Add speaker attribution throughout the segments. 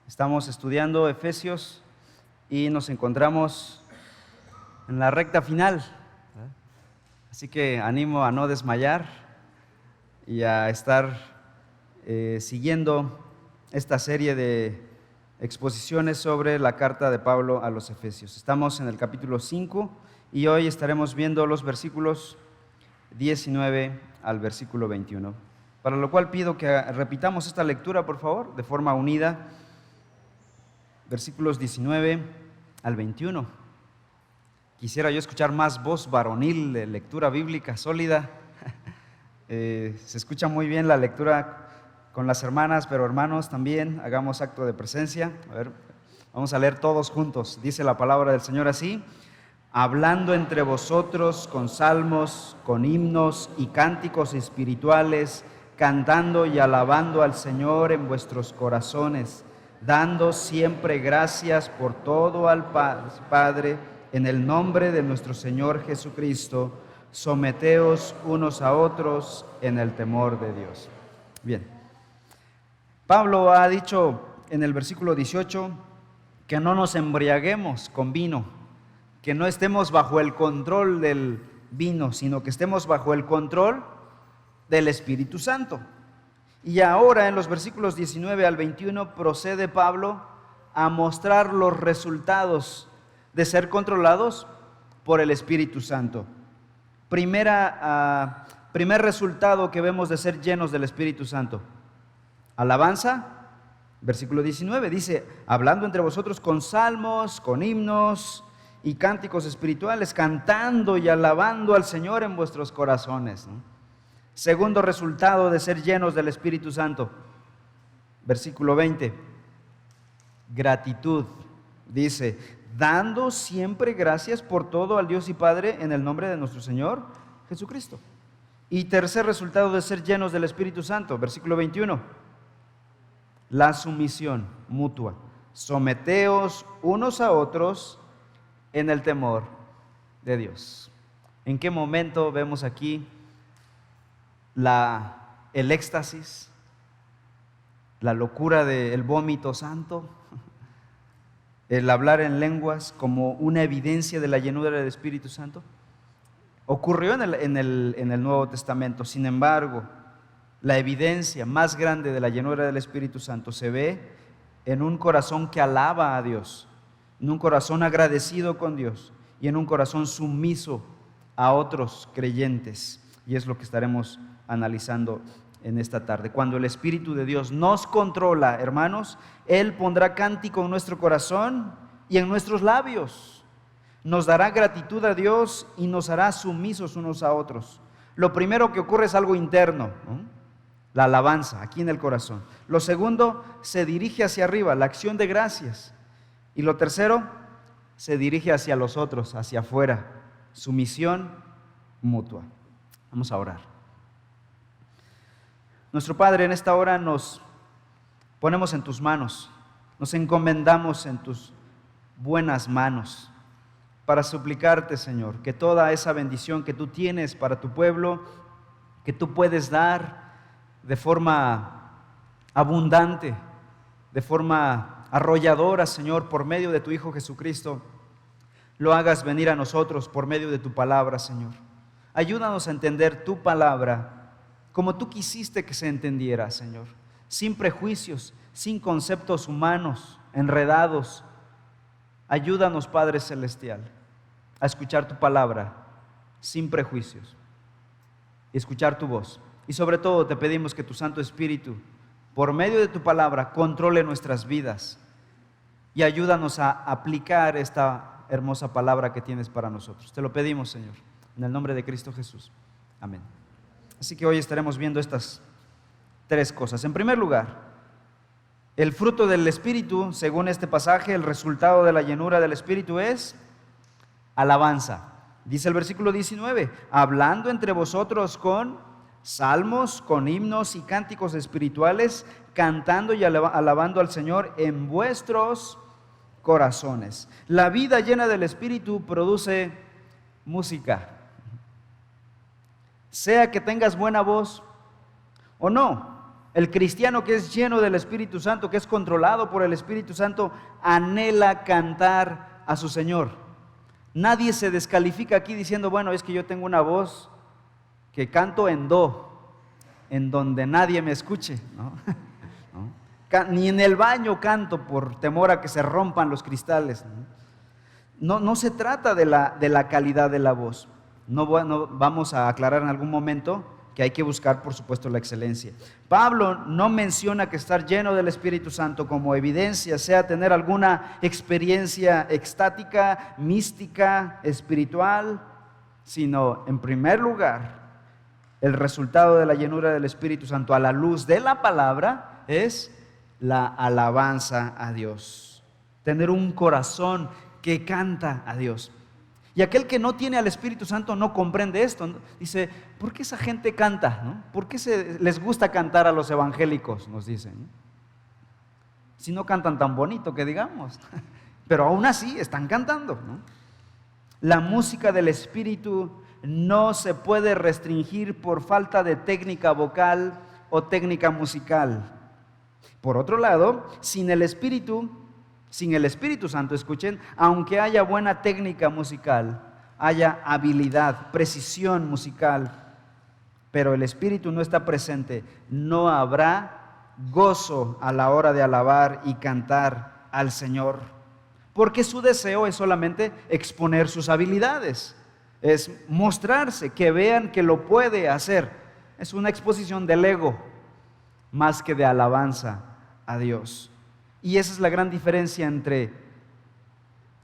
Speaker 1: Estamos estudiando Efesios y nos encontramos en la recta final. Así que animo a no desmayar y a estar siguiendo esta serie de exposiciones sobre la carta de Pablo a los Efesios. Estamos en el capítulo 5 y hoy estaremos viendo los versículos 19 al versículo 21. Para lo cual pido que repitamos esta lectura, por favor, de forma unida. Versículos 19 al 21. Quisiera yo escuchar más voz varonil de lectura bíblica sólida. Se escucha muy bien la lectura con las hermanas, pero hermanos también hagamos acto de presencia. A ver, vamos a leer todos juntos. Dice la palabra del Señor así: hablando entre vosotros con salmos, con himnos y cánticos espirituales, cantando y alabando al Señor en vuestros corazones, dando siempre gracias por todo al Padre, en el nombre de nuestro Señor Jesucristo. Someteos unos a otros en el temor de Dios. Bien, Pablo ha dicho en el versículo 18 que no nos embriaguemos con vino, que no estemos bajo el control del vino, sino que estemos bajo el control del Espíritu Santo. Y ahora en los versículos 19 al 21 procede Pablo a mostrar los resultados de ser controlados por el Espíritu Santo. Primer resultado que vemos de ser llenos del Espíritu Santo: alabanza. Versículo 19 dice: hablando entre vosotros con salmos, con himnos y cánticos espirituales, cantando y alabando al Señor en vuestros corazones, ¿no? Segundo resultado de ser llenos del Espíritu Santo, versículo 20, gratitud. Dice: dando siempre gracias por todo al Dios y Padre en el nombre de nuestro Señor Jesucristo. Y tercer resultado de ser llenos del Espíritu Santo, versículo 21, la sumisión mutua. Someteos unos a otros en el temor de Dios. ¿En qué momento vemos aquí el éxtasis, la locura del vómito santo, el hablar en lenguas como una evidencia de la llenura del Espíritu Santo? Ocurrió en el Nuevo Testamento. Sin embargo, la evidencia más grande de la llenura del Espíritu Santo se ve en un corazón que alaba a Dios, en un corazón agradecido con Dios y en un corazón sumiso a otros creyentes. Y es lo que estaremos analizando en esta tarde. Cuando el Espíritu de Dios nos controla, hermanos, Él pondrá cántico en nuestro corazón y en nuestros labios. Nos dará gratitud a Dios y nos hará sumisos unos a otros. Lo primero que ocurre es algo interno, ¿no? La alabanza aquí en el corazón. Lo segundo, se dirige hacia arriba, la acción de gracias. Y lo tercero, se dirige hacia los otros, hacia afuera, sumisión mutua. Vamos a orar. Nuestro Padre, en esta hora nos ponemos en tus manos, nos encomendamos en tus buenas manos para suplicarte, Señor, que toda esa bendición que tú tienes para tu pueblo, que tú puedes dar de forma abundante, de forma arrolladora, Señor, por medio de tu Hijo Jesucristo, lo hagas venir a nosotros por medio de tu palabra, Señor. Ayúdanos a entender tu palabra como tú quisiste que se entendiera, Señor, sin prejuicios, sin conceptos humanos enredados. Ayúdanos, Padre Celestial, a escuchar tu palabra sin prejuicios y escuchar tu voz. Y sobre todo te pedimos que tu Santo Espíritu, por medio de tu palabra, controle nuestras vidas y ayúdanos a aplicar esta hermosa palabra que tienes para nosotros. Te lo pedimos, Señor, en el nombre de Cristo Jesús. Amén. Así que hoy estaremos viendo estas tres cosas. En primer lugar, el fruto del Espíritu, según este pasaje, el resultado de la llenura del Espíritu es alabanza. Dice el versículo 19, hablando entre vosotros con salmos, con himnos y cánticos espirituales, cantando y alabando al Señor en vuestros corazones. La vida llena del Espíritu produce música. Sea que tengas buena voz o no, El cristiano que es lleno del Espíritu Santo, que es controlado por el Espíritu Santo, anhela cantar a su Señor. Nadie se descalifica aquí diciendo, bueno, es que yo tengo una voz que canto en do, en donde nadie me escuche, ¿no? ¿No? Ni en el baño canto por temor a que se rompan los cristales. No se trata de la calidad de la voz. No vamos a aclarar en algún momento que hay que buscar, por supuesto, la excelencia. Pablo no menciona que estar lleno del Espíritu Santo como evidencia sea tener alguna experiencia extática, mística, espiritual, sino, en primer lugar, el resultado de la llenura del Espíritu Santo a la luz de la palabra es la alabanza a Dios. Tener un corazón que canta a Dios. Y aquel que no tiene al Espíritu Santo no comprende esto. Dice, ¿por qué esa gente canta? ¿No? ¿Por qué les gusta cantar a los evangélicos? Nos dicen, ¿no? Si no cantan tan bonito que digamos. Pero aún así están cantando, ¿no? La música del Espíritu no se puede restringir por falta de técnica vocal o técnica musical. Por otro lado, sin el Espíritu Santo, escuchen, aunque haya buena técnica musical, haya habilidad, precisión musical, pero el Espíritu no está presente, no habrá gozo a la hora de alabar y cantar al Señor, porque su deseo es solamente exponer sus habilidades, es mostrarse, que vean que lo puede hacer. Es una exposición del ego más que de alabanza a Dios. Y esa es la gran diferencia entre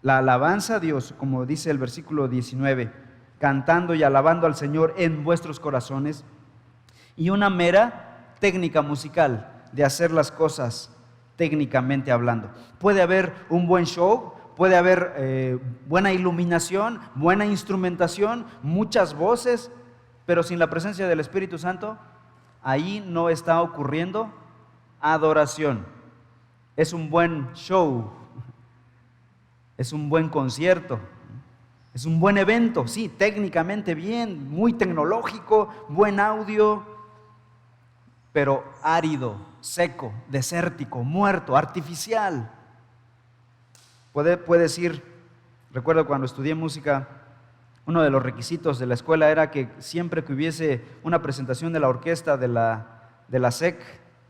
Speaker 1: la alabanza a Dios, como dice el versículo 19, cantando y alabando al Señor en vuestros corazones, y una mera técnica musical de hacer las cosas técnicamente hablando. Puede haber un buen show, puede haber buena iluminación, buena instrumentación, muchas voces, pero sin la presencia del Espíritu Santo, ahí no está ocurriendo adoración. Es un buen show, es un buen concierto, es un buen evento, sí, técnicamente bien, muy tecnológico, buen audio, pero árido, seco, desértico, muerto, artificial. Puedes ir, recuerdo cuando estudié música, uno de los requisitos de la escuela era que siempre que hubiese una presentación de la orquesta de la SEC,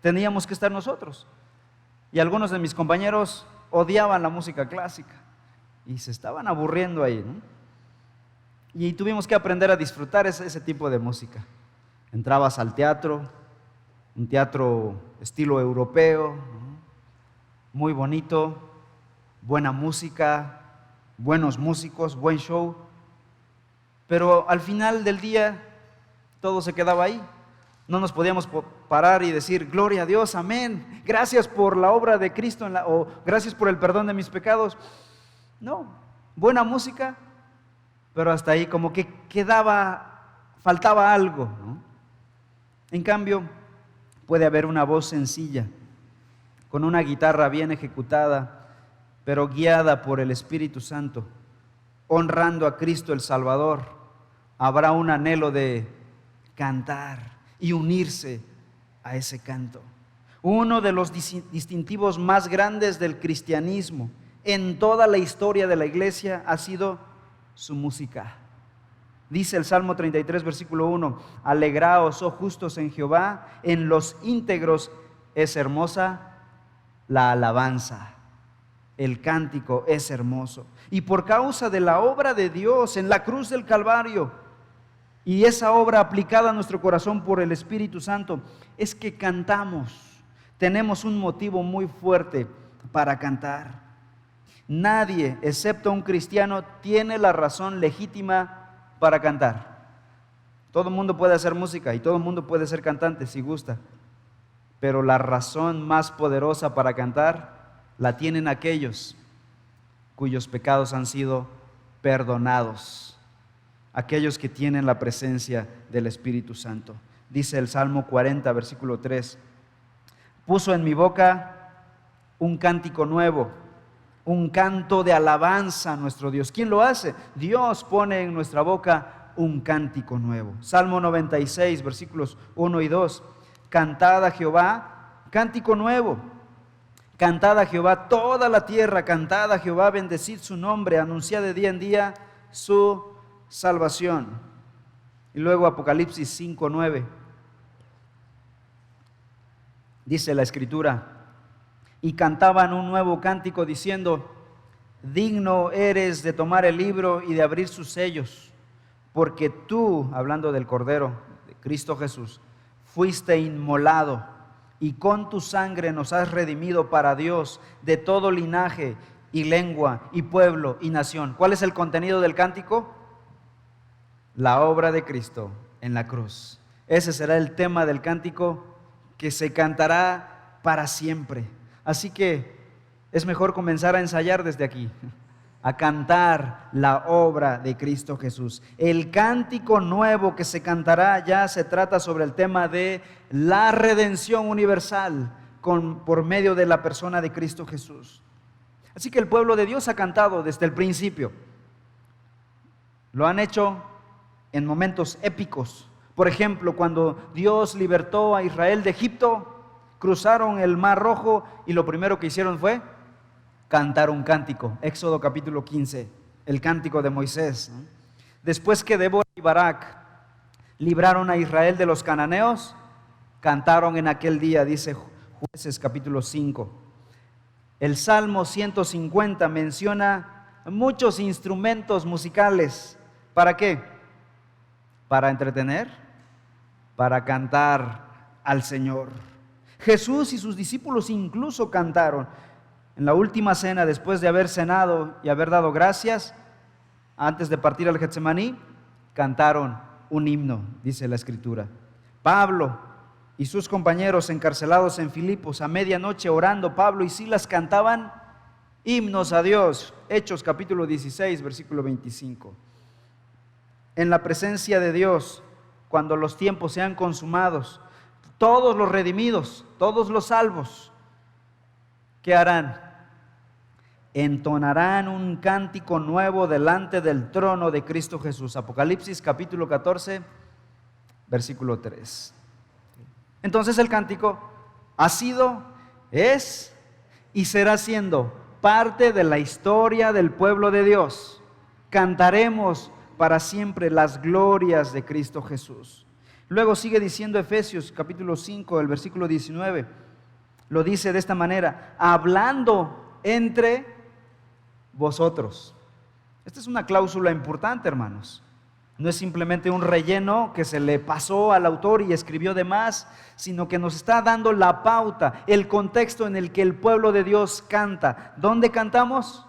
Speaker 1: teníamos que estar nosotros. Y algunos de mis compañeros odiaban la música clásica y se estaban aburriendo ahí, ¿no? Y tuvimos que aprender a disfrutar ese tipo de música. Entrabas al teatro, un teatro estilo europeo, ¿no? Muy bonito, buena música, buenos músicos, buen show, pero al final del día todo se quedaba ahí. No nos podíamos parar y decir, gloria a Dios, amén, gracias por la obra de Cristo o gracias por el perdón de mis pecados. No, buena música, pero hasta ahí como que faltaba algo, ¿no? En cambio, puede haber una voz sencilla, con una guitarra bien ejecutada, pero guiada por el Espíritu Santo, honrando a Cristo el Salvador. Habrá un anhelo de cantar y unirse a ese canto. Uno de los distintivos más grandes del cristianismo en toda la historia de la iglesia ha sido su música. Dice el Salmo 33, versículo 1, alegraos, oh justos en Jehová, en los íntegros es hermosa la alabanza. El cántico es hermoso. Y por causa de la obra de Dios en la cruz del Calvario, y esa obra aplicada a nuestro corazón por el Espíritu Santo, es que cantamos. Tenemos un motivo muy fuerte para cantar. Nadie, excepto un cristiano, tiene la razón legítima para cantar. Todo el mundo puede hacer música y todo el mundo puede ser cantante si gusta, pero la razón más poderosa para cantar la tienen aquellos cuyos pecados han sido perdonados. Aquellos que tienen la presencia del Espíritu Santo. Dice el Salmo 40, versículo 3, puso en mi boca un cántico nuevo, un canto de alabanza a nuestro Dios. ¿Quién lo hace? Dios pone en nuestra boca un cántico nuevo. Salmo 96, versículos 1 y 2, cantad a Jehová cántico nuevo. Cantad a Jehová toda la tierra, cantad a Jehová, bendecid su nombre, anunciad de día en día su salvación. Y luego Apocalipsis 5:9. Dice la Escritura: y cantaban un nuevo cántico diciendo: digno eres de tomar el libro y de abrir sus sellos, porque tú, hablando del Cordero, de Cristo Jesús, fuiste inmolado y con tu sangre nos has redimido para Dios de todo linaje y lengua y pueblo y nación. ¿Cuál es el contenido del cántico? La obra de Cristo en la cruz. Ese será el tema del cántico que se cantará para siempre. Así que es mejor comenzar a ensayar desde aquí, a cantar la obra de Cristo Jesús. El cántico nuevo que se cantará ya se trata sobre el tema de la redención universal por medio de la persona de Cristo Jesús. Así que el pueblo de Dios ha cantado desde el principio. Lo han hecho en momentos épicos. Por ejemplo, cuando Dios libertó a Israel de Egipto, cruzaron el Mar Rojo y lo primero que hicieron fue cantar un cántico. Éxodo capítulo 15, el cántico de Moisés. Después que Débora y Barak libraron a Israel de los cananeos, cantaron en aquel día, dice Jueces capítulo 5. El Salmo 150 menciona muchos instrumentos musicales. ¿Para qué? Para entretener, para cantar al Señor. Jesús y sus discípulos incluso cantaron. En la última cena, después de haber cenado y haber dado gracias, antes de partir al Getsemaní, cantaron un himno, dice la Escritura. Pablo y sus compañeros encarcelados en Filipos, a medianoche orando, Pablo y Silas cantaban himnos a Dios. Hechos capítulo 16, versículo 25. En la presencia de Dios, cuando los tiempos sean consumados, todos los redimidos, todos los salvos, ¿qué harán? Entonarán un cántico nuevo delante del trono de Cristo Jesús. Apocalipsis capítulo 14, versículo 3. Entonces el cántico ha sido, es y será siendo parte de la historia del pueblo de Dios. Cantaremos para siempre las glorias de Cristo Jesús. Luego sigue diciendo Efesios capítulo 5, el versículo 19. Lo dice de esta manera: hablando entre vosotros. Esta es una cláusula importante, hermanos. No es simplemente un relleno que se le pasó al autor y escribió de más, sino que nos está dando la pauta, el contexto en el que el pueblo de Dios canta. ¿Dónde cantamos?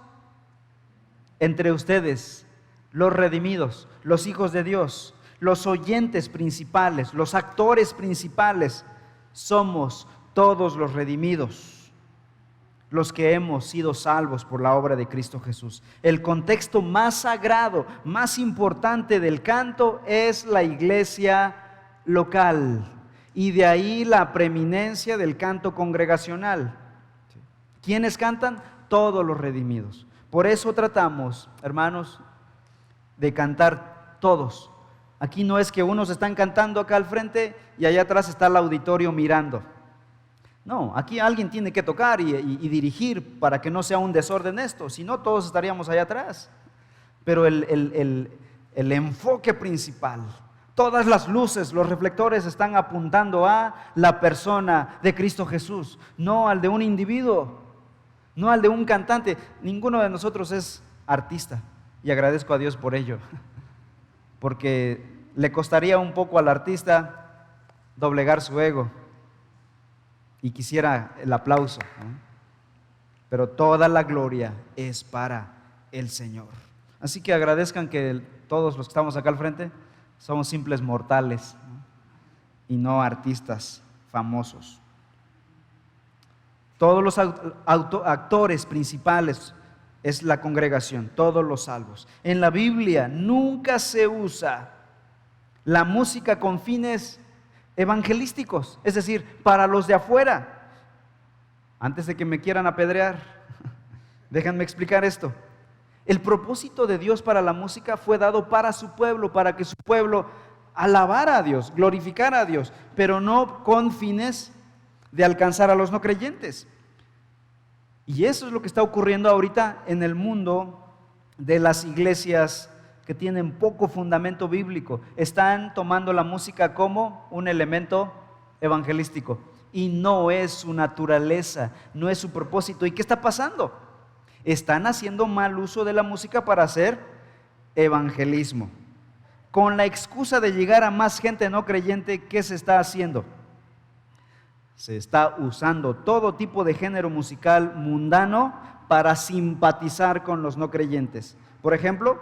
Speaker 1: Entre ustedes, los redimidos, los hijos de Dios, los oyentes principales, los actores principales, somos todos los redimidos, los que hemos sido salvos por la obra de Cristo Jesús. El contexto más sagrado, más importante del canto es la iglesia local, y de ahí la preeminencia del canto congregacional. ¿Quiénes cantan? Todos los redimidos. Por eso tratamos, hermanos, de cantar todos. Aquí no es que unos están cantando acá al frente y allá atrás está el auditorio mirando. No, aquí alguien tiene que tocar y dirigir para que no sea un desorden esto, si no todos estaríamos allá atrás. Pero el enfoque principal, todas las luces, los reflectores están apuntando a la persona de Cristo Jesús, no al de un individuo, no al de un cantante. Ninguno de nosotros es artista. Y agradezco a Dios por ello, porque le costaría un poco al artista doblegar su ego y quisiera el aplauso, ¿no? Pero toda la gloria es para el Señor. Así que agradezcan que todos los que estamos acá al frente somos simples mortales, ¿no? Y no artistas famosos. Todos los actores principales es la congregación, todos los salvos. En la Biblia nunca se usa la música con fines evangelísticos, es decir, para los de afuera. Antes de que me quieran apedrear, déjenme explicar esto. El propósito de Dios para la música fue dado para su pueblo, para que su pueblo alabar a Dios, glorificar a Dios, pero no con fines de alcanzar a los no creyentes. Y eso es lo que está ocurriendo ahorita en el mundo de las iglesias que tienen poco fundamento bíblico. Están tomando la música como un elemento evangelístico y no es su naturaleza, no es su propósito. ¿Y qué está pasando? Están haciendo mal uso de la música para hacer evangelismo. Con la excusa de llegar a más gente no creyente, ¿qué se está haciendo? Se está usando todo tipo de género musical mundano para simpatizar con los no creyentes. Por ejemplo,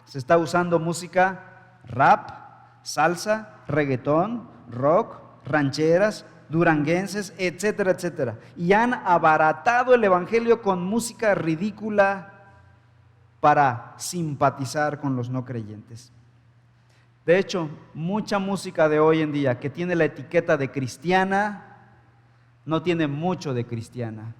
Speaker 1: se está usando música rap, salsa, reggaetón, rock, rancheras, duranguenses, etcétera, etcétera. Y han abaratado el evangelio con música ridícula para simpatizar con los no creyentes. De hecho, mucha música de hoy en día que tiene la etiqueta de cristiana, no tiene mucho de cristiana.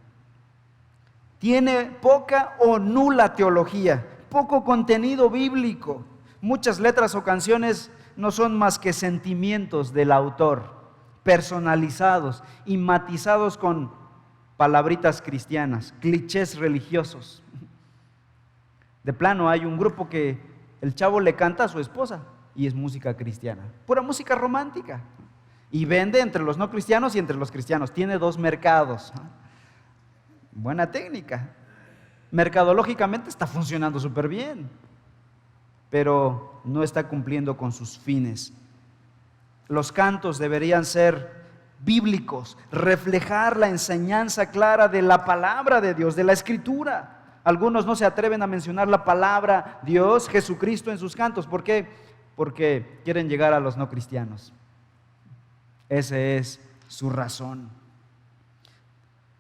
Speaker 1: Tiene poca o nula teología, poco contenido bíblico. Muchas letras o canciones no son más que sentimientos del autor, personalizados y matizados con palabritas cristianas, clichés religiosos. De plano hay un grupo que el chavo le canta a su esposa y es música cristiana, pura música romántica. Y vende entre los no cristianos y entre los cristianos. Tiene dos mercados. Buena técnica. Mercadológicamente está funcionando súper bien, pero no está cumpliendo con sus fines. Los cantos deberían ser bíblicos, reflejar la enseñanza clara de la palabra de Dios, de la Escritura. Algunos no se atreven a mencionar la palabra Dios, Jesucristo en sus cantos. ¿Por qué? Porque quieren llegar a los no cristianos. Esa es su razón.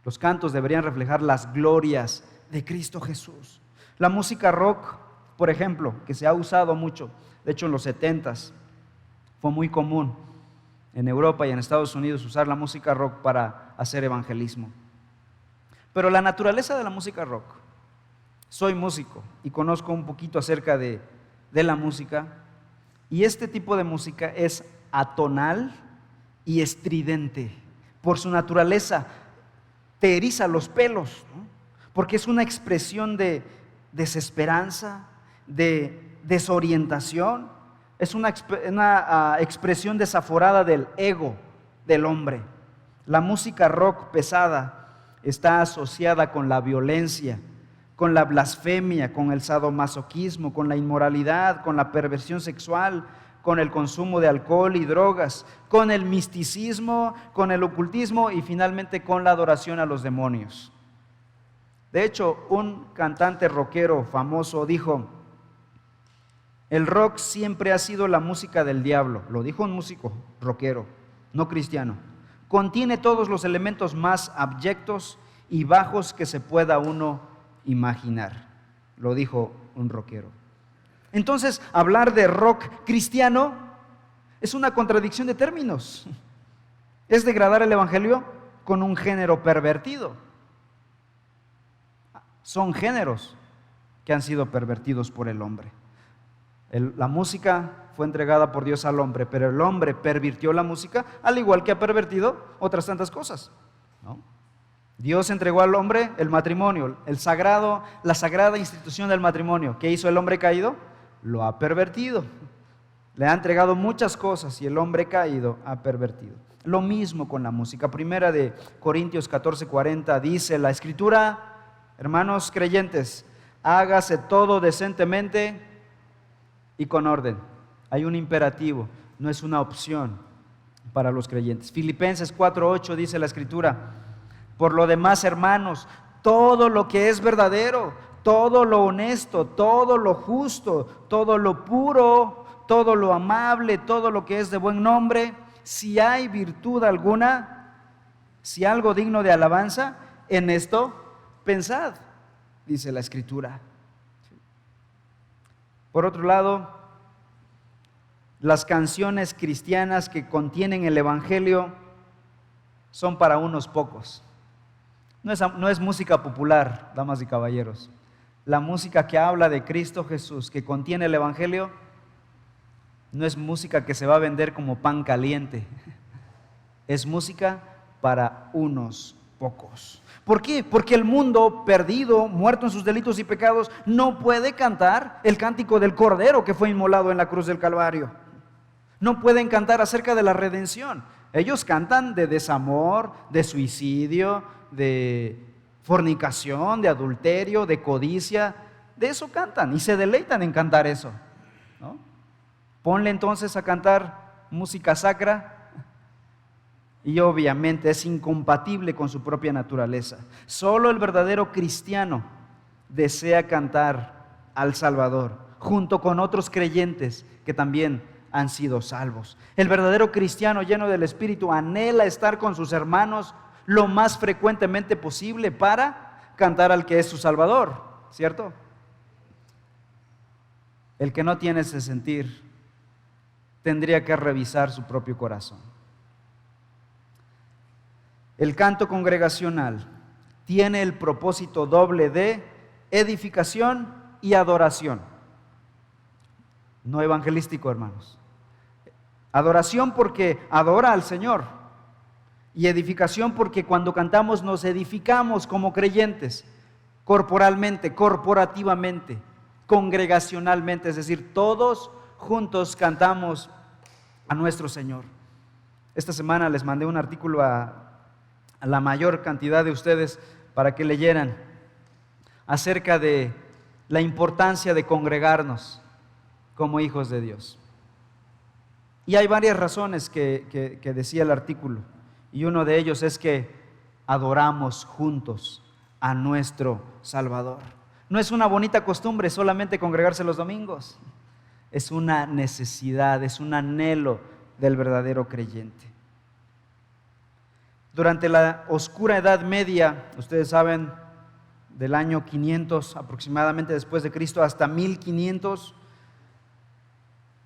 Speaker 1: Los cantos deberían reflejar las glorias de Cristo Jesús. La música rock, por ejemplo, que se ha usado mucho, de hecho en los 70s fue muy común en Europa y en Estados Unidos usar la música rock para hacer evangelismo. Pero la naturaleza de la música rock, soy músico y conozco un poquito acerca de la música, y este tipo de música es atonal y estridente. Por su naturaleza te eriza los pelos, ¿no? Porque es una expresión de desesperanza, de desorientación, es una expresión desaforada del ego del hombre. La música rock pesada está asociada con la violencia, con la blasfemia, con el sadomasoquismo, con la inmoralidad, con la perversión sexual, con el consumo de alcohol y drogas, con el misticismo, con el ocultismo y finalmente con la adoración a los demonios. De hecho, un cantante rockero famoso dijo: el rock siempre ha sido la música del diablo. Lo dijo un músico rockero, no cristiano. Contiene todos los elementos más abyectos y bajos que se pueda uno imaginar. Lo dijo un rockero. Entonces, hablar de rock cristiano es una contradicción de términos. Es degradar el evangelio con un género pervertido. Son géneros que han sido pervertidos por el hombre. La música fue entregada por Dios al hombre, pero el hombre pervirtió la música, al igual que ha pervertido otras tantas cosas, ¿no? Dios entregó al hombre el matrimonio, la sagrada institución del matrimonio. ¿Qué hizo el hombre caído? Lo ha pervertido. Le ha entregado muchas cosas y el hombre caído ha pervertido. Lo mismo con la música. Primera de Corintios 14:40 dice la Escritura: hermanos creyentes, hágase todo decentemente y con orden. Hay un imperativo, no es una opción para los creyentes. Filipenses 4:8 dice la Escritura: por lo demás, hermanos, todo lo que es verdadero, todo lo honesto, todo lo justo, todo lo puro, todo lo amable, todo lo que es de buen nombre, si hay virtud alguna, si algo digno de alabanza, en esto pensad, dice la Escritura. Por otro lado, las canciones cristianas que contienen el evangelio son para unos pocos. No es música popular, damas y caballeros. La música que habla de Cristo Jesús, que contiene el evangelio, no es música que se va a vender como pan caliente, es música para unos pocos. ¿Por qué? Porque el mundo perdido, muerto en sus delitos y pecados, no puede cantar el cántico del Cordero que fue inmolado en la cruz del Calvario. No pueden cantar acerca de la redención. Ellos cantan de desamor, de suicidio, de fornicación, de adulterio, de codicia. De eso cantan y se deleitan en cantar eso, ¿no? Ponle entonces a cantar música sacra y obviamente es incompatible con su propia naturaleza. Solo el verdadero cristiano desea cantar al Salvador junto con otros creyentes que también han sido salvos. El verdadero cristiano lleno del Espíritu anhela estar con sus hermanos lo más frecuentemente posible para cantar al que es su Salvador, ¿cierto? El que no tiene ese sentir tendría que revisar su propio corazón. El canto congregacional tiene el propósito doble de edificación y adoración. No evangelístico, hermanos. Adoración porque adora al Señor, y edificación porque cuando cantamos nos edificamos como creyentes, corporalmente, corporativamente, congregacionalmente, es decir, todos juntos cantamos a nuestro Señor. Esta semana les mandé un artículo a la mayor cantidad de ustedes para que leyeran acerca de la importancia de congregarnos como hijos de Dios. Y hay varias razones que decía el artículo, y uno de ellos es que adoramos juntos a nuestro Salvador. No es una bonita costumbre solamente congregarse los domingos, es una necesidad, es un anhelo del verdadero creyente. Durante la oscura Edad Media, ustedes saben, del año 500 aproximadamente después de Cristo hasta 1500,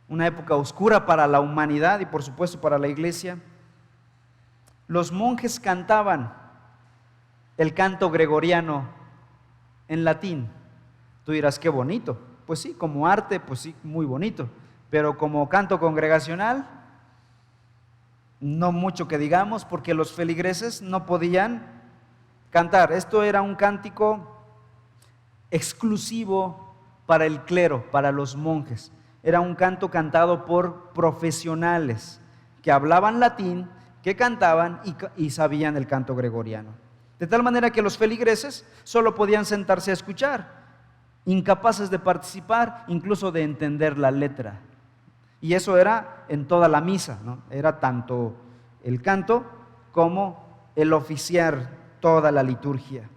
Speaker 1: una época oscura para la humanidad y por supuesto para la iglesia, los monjes cantaban el canto gregoriano en latín. Tú dirás, qué bonito. Pues sí, como arte, pues sí, muy bonito. Pero como canto congregacional, no mucho que digamos, porque los feligreses no podían cantar. Esto era un cántico exclusivo para el clero, para los monjes. Era un canto cantado por profesionales que hablaban latín, que cantaban y sabían el canto gregoriano. De tal manera que los feligreses solo podían sentarse a escuchar, incapaces de participar, incluso de entender la letra. Y eso era en toda la misa, ¿no? Era tanto el canto como el oficiar toda la liturgia.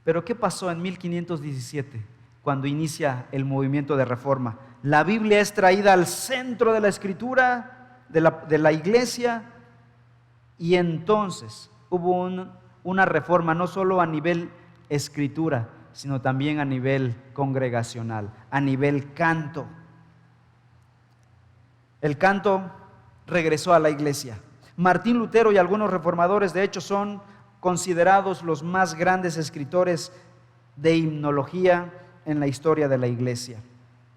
Speaker 1: Pero ¿qué pasó en 1517 cuando inicia el movimiento de reforma? La Biblia es traída al centro de la escritura, de la iglesia, y entonces hubo una reforma no solo a nivel escritura, sino también a nivel congregacional, a nivel canto. El canto regresó a la iglesia. Martín Lutero y algunos reformadores, de hecho, son considerados los más grandes escritores de himnología en la historia de la iglesia.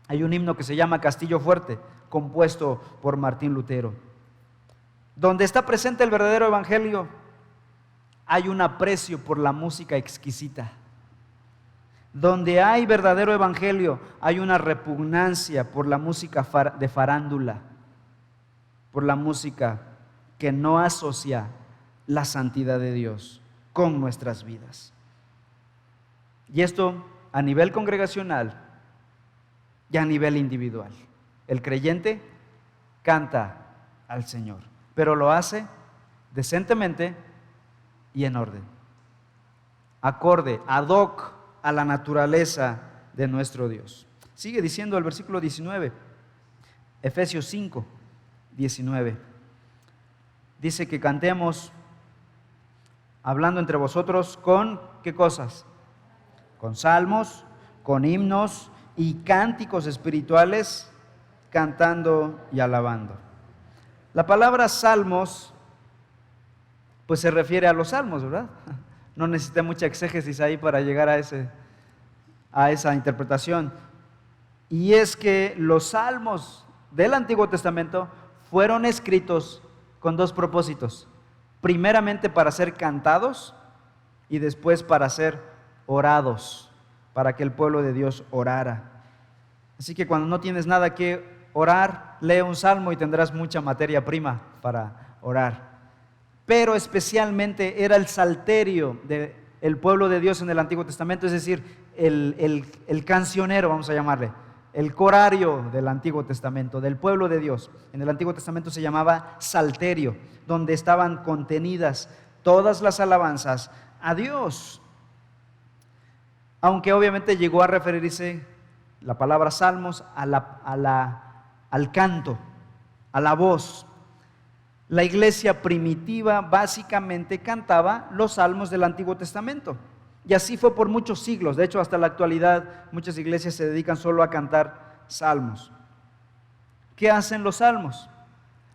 Speaker 1: Hay un himno que se llama Castillo Fuerte, compuesto por Martín Lutero. Donde está presente el verdadero evangelio, hay un aprecio por la música exquisita. Donde hay verdadero evangelio, hay una repugnancia por la música de farándula, por la música que no asocia la santidad de Dios con nuestras vidas. Y esto a nivel congregacional y a nivel individual. El creyente canta al Señor, pero lo hace decentemente y en orden, acorde, ad hoc a la naturaleza de nuestro Dios. Sigue diciendo el versículo 19, Efesios 5, 19. Dice que cantemos hablando entre vosotros con, ¿qué cosas? Con salmos, con himnos y cánticos espirituales, cantando y alabando. La palabra salmos, pues se refiere a los salmos, ¿verdad? No necesité mucha exégesis ahí para llegar a esa interpretación. Y es que los salmos del Antiguo Testamento fueron escritos con dos propósitos. Primeramente para ser cantados y después para ser orados, para que el pueblo de Dios orara. Así que cuando no tienes nada que orar, lee un salmo y tendrás mucha materia prima para orar. Pero especialmente era el salterio del pueblo de Dios en el Antiguo Testamento, es decir, el cancionero, vamos a llamarle, el corario del Antiguo Testamento, del pueblo de Dios. En el Antiguo Testamento se llamaba salterio, donde estaban contenidas todas las alabanzas a Dios. Aunque obviamente llegó a referirse la palabra salmos al canto, a la voz. La iglesia primitiva básicamente cantaba los salmos del Antiguo Testamento. Y así fue por muchos siglos. De hecho, hasta la actualidad muchas iglesias se dedican solo a cantar salmos. ¿Qué hacen los salmos?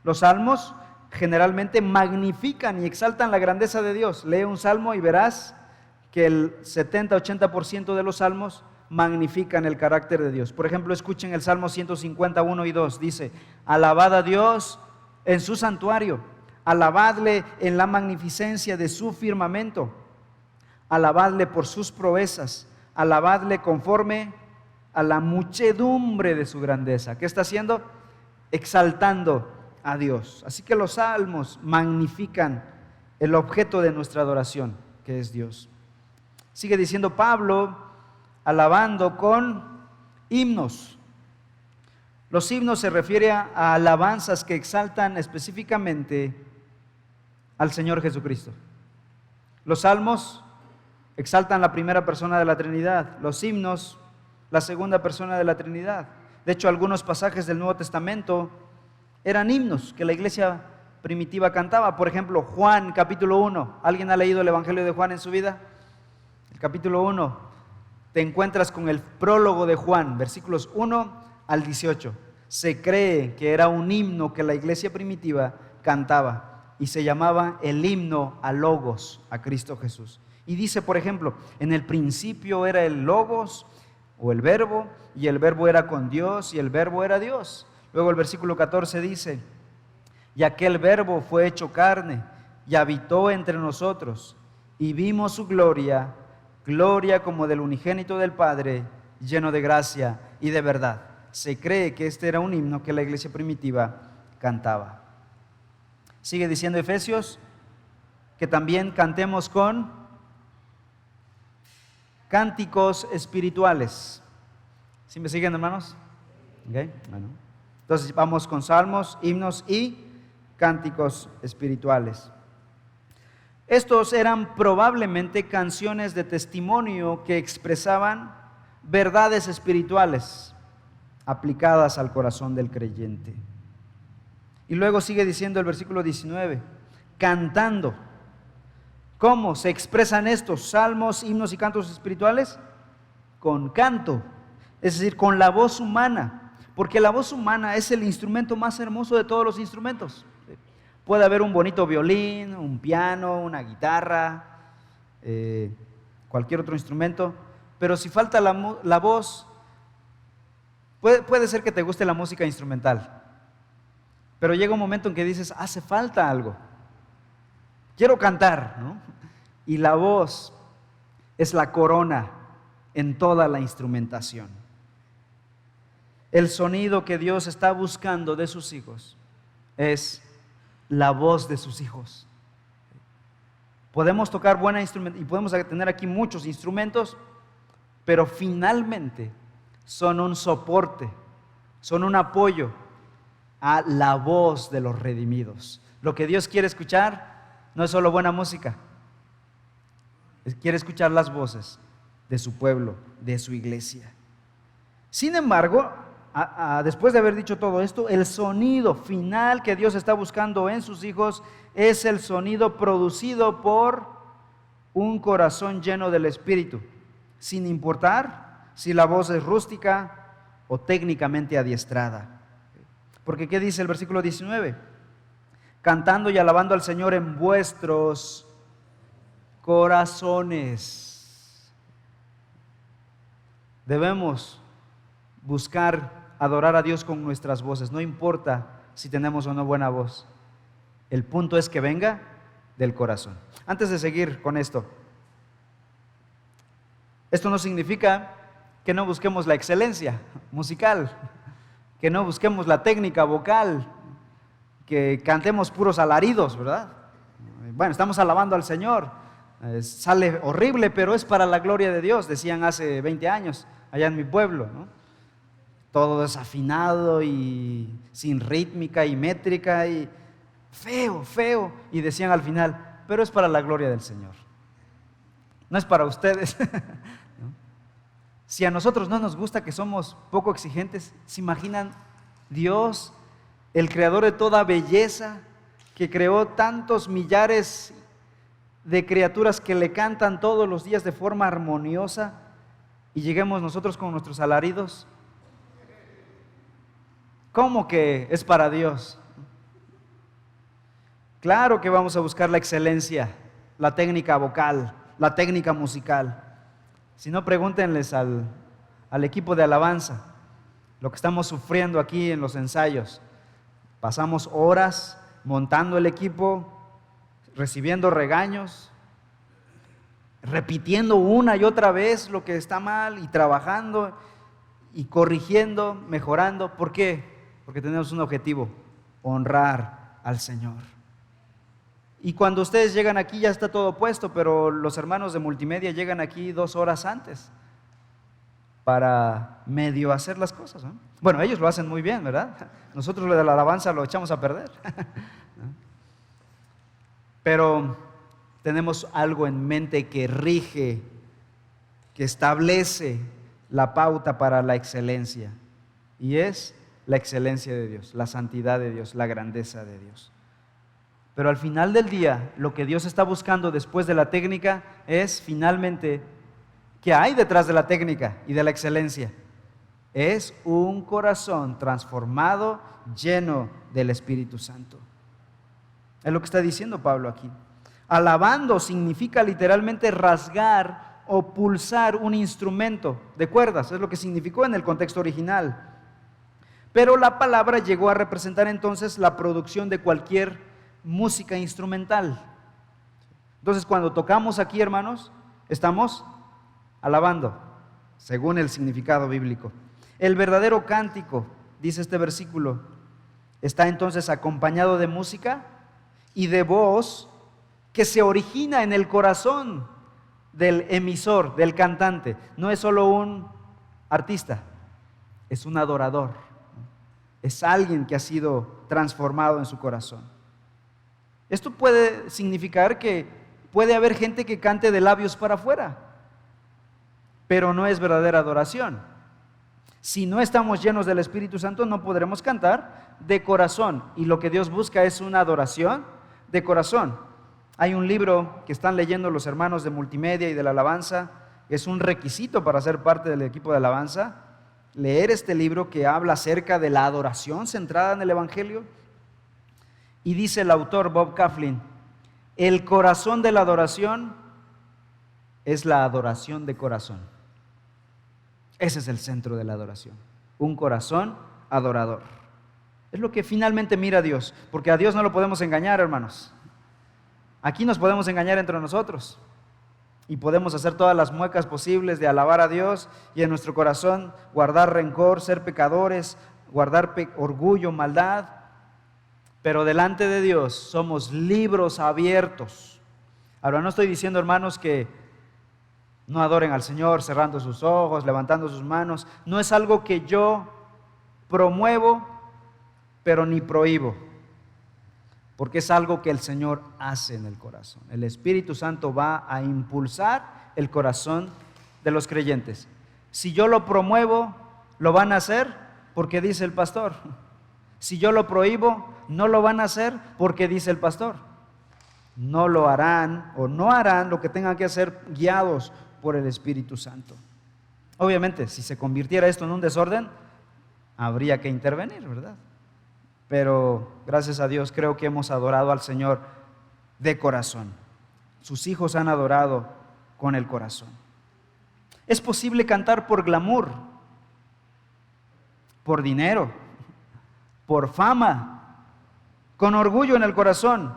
Speaker 1: Los salmos generalmente magnifican y exaltan la grandeza de Dios. Lee un salmo y verás que el 70-80% de los salmos magnifican el carácter de Dios. Por ejemplo, escuchen el Salmo 151 y 2. Dice: alabad a Dios en su santuario, alabadle en la magnificencia de su firmamento, alabadle por sus proezas, alabadle conforme a la muchedumbre de su grandeza. ¿Qué está haciendo? Exaltando a Dios. Así que los salmos magnifican el objeto de nuestra adoración, que es Dios. Sigue diciendo Pablo, alabando con himnos. Los himnos se refieren a alabanzas que exaltan específicamente al Señor Jesucristo. Los salmos exaltan la primera persona de la Trinidad, los himnos la segunda persona de la Trinidad. De hecho, algunos pasajes del Nuevo Testamento eran himnos que la iglesia primitiva cantaba. Por ejemplo, Juan capítulo 1. ¿Alguien ha leído el Evangelio de Juan en su vida? El capítulo 1, te encuentras con el prólogo de Juan, versículos 1 al 18. Se cree que era un himno que la iglesia primitiva cantaba y se llamaba el himno a Logos, a Cristo Jesús. Y dice, por ejemplo, en el principio era el Logos o el Verbo, y el Verbo era con Dios y el Verbo era Dios. Luego el versículo 14 dice: y aquel Verbo fue hecho carne y habitó entre nosotros y vimos su gloria, gloria como del unigénito del Padre, lleno de gracia y de verdad. Se cree que este era un himno que la iglesia primitiva cantaba. Sigue diciendo Efesios que también cantemos con cánticos espirituales. ¿Sí me siguen, hermanos? Okay. Bueno. Entonces vamos con salmos, himnos y cánticos espirituales. Estos eran probablemente canciones de testimonio que expresaban verdades espirituales aplicadas al corazón del creyente. Y luego sigue diciendo el versículo 19, cantando. ¿Cómo se expresan estos salmos, himnos y cantos espirituales? Con canto, es decir, con la voz humana, porque la voz humana es el instrumento más hermoso de todos los instrumentos. Puede haber un bonito violín, un piano, una guitarra, cualquier otro instrumento, pero si falta la voz, puede ser que te guste la música instrumental, pero llega un momento en que dices, hace falta algo, quiero cantar, ¿no? Y la voz es la corona en toda la instrumentación. El sonido que Dios está buscando de sus hijos es la voz de sus hijos. Podemos tocar buena instrumento y podemos tener aquí muchos instrumentos, pero finalmente son un soporte, son un apoyo a la voz de los redimidos. Lo que Dios quiere escuchar no es solo buena música, quiere escuchar las voces de su pueblo, de su iglesia. Sin embargo, después de haber dicho todo esto, el sonido final que Dios está buscando en sus hijos es el sonido producido por un corazón lleno del Espíritu, sin importar si la voz es rústica o técnicamente adiestrada. Porque ¿qué dice el versículo 19? Cantando y alabando al Señor en vuestros corazones. Debemos buscar adorar a Dios con nuestras voces, no importa si tenemos o no buena voz. El punto es que venga del corazón. Antes de seguir con esto no significa que no busquemos la excelencia musical, que no busquemos la técnica vocal, que cantemos puros alaridos, ¿verdad? Bueno, estamos alabando al Señor, sale horrible, pero es para la gloria de Dios, decían hace 20 años allá en mi pueblo, ¿no? Todo desafinado y sin rítmica y métrica y feo, y decían al final, pero es para la gloria del Señor, no es para ustedes. ¿No? Si a nosotros no nos gusta, que somos poco exigentes, ¿se imaginan Dios, el creador de toda belleza, que creó tantos millares de criaturas que le cantan todos los días de forma armoniosa, y lleguemos nosotros con nuestros alaridos? ¿Cómo que es para Dios? Claro que vamos a buscar la excelencia, la técnica vocal, la técnica musical. Si no, pregúntenles al equipo de alabanza lo que estamos sufriendo aquí en los ensayos. Pasamos horas montando el equipo, recibiendo regaños, repitiendo una y otra vez lo que está mal y trabajando y corrigiendo, mejorando. ¿Por qué? Porque tenemos un objetivo: honrar al Señor. Y cuando ustedes llegan aquí ya está todo puesto, pero los hermanos de multimedia llegan aquí 2 horas antes para medio hacer las cosas, ¿no? Bueno, ellos lo hacen muy bien, ¿verdad? Nosotros lo de la alabanza lo echamos a perder. ¿No? Pero tenemos algo en mente que rige, que establece la pauta para la excelencia, y es la excelencia de Dios, la santidad de Dios, la grandeza de Dios. Pero al final del día, lo que Dios está buscando después de la técnica es finalmente, ¿qué hay detrás de la técnica y de la excelencia? Es un corazón transformado, lleno del Espíritu Santo. Es lo que está diciendo Pablo aquí. Alabando significa literalmente rasgar o pulsar un instrumento de cuerdas, es lo que significó en el contexto original. Pero la palabra llegó a representar entonces la producción de cualquier música instrumental. Entonces, cuando tocamos aquí, hermanos, estamos alabando, según el significado bíblico. El verdadero cántico, dice este versículo, está entonces acompañado de música y de voz que se origina en el corazón del emisor, del cantante. No es solo un artista, es un adorador, es alguien que ha sido transformado en su corazón. Esto puede significar que puede haber gente que cante de labios para afuera, pero no es verdadera adoración. Si no estamos llenos del Espíritu Santo, no podremos cantar de corazón, y lo que Dios busca es una adoración de corazón. Hay un libro que están leyendo los hermanos de multimedia y de la alabanza, es un requisito para ser parte del equipo de alabanza, leer este libro que habla acerca de la adoración centrada en el Evangelio. Y dice el autor Bob Kauflin, el corazón de la adoración es la adoración de corazón. Ese es el centro de la adoración, un corazón adorador. Es lo que finalmente mira Dios, porque a Dios no lo podemos engañar, hermanos. Aquí nos podemos engañar entre nosotros y podemos hacer todas las muecas posibles de alabar a Dios y en nuestro corazón guardar rencor, ser pecadores, guardar orgullo, maldad. Pero delante de Dios somos libros abiertos. Ahora, no estoy diciendo, hermanos, que no adoren al Señor cerrando sus ojos, levantando sus manos. No es algo que yo promuevo, pero ni prohíbo, porque es algo que el Señor hace en el corazón. El Espíritu Santo va a impulsar el corazón de los creyentes. Si yo lo promuevo, lo van a hacer porque dice el pastor. Si yo lo prohíbo, no lo van a hacer porque dice el pastor. No lo harán o no harán lo que tengan que hacer guiados por el Espíritu Santo. Obviamente, si se convirtiera esto en un desorden, habría que intervenir, ¿verdad? Pero gracias a Dios creo que hemos adorado al Señor de corazón. Sus hijos han adorado con el corazón. Es posible cantar por glamour, por dinero, por fama, con orgullo en el corazón,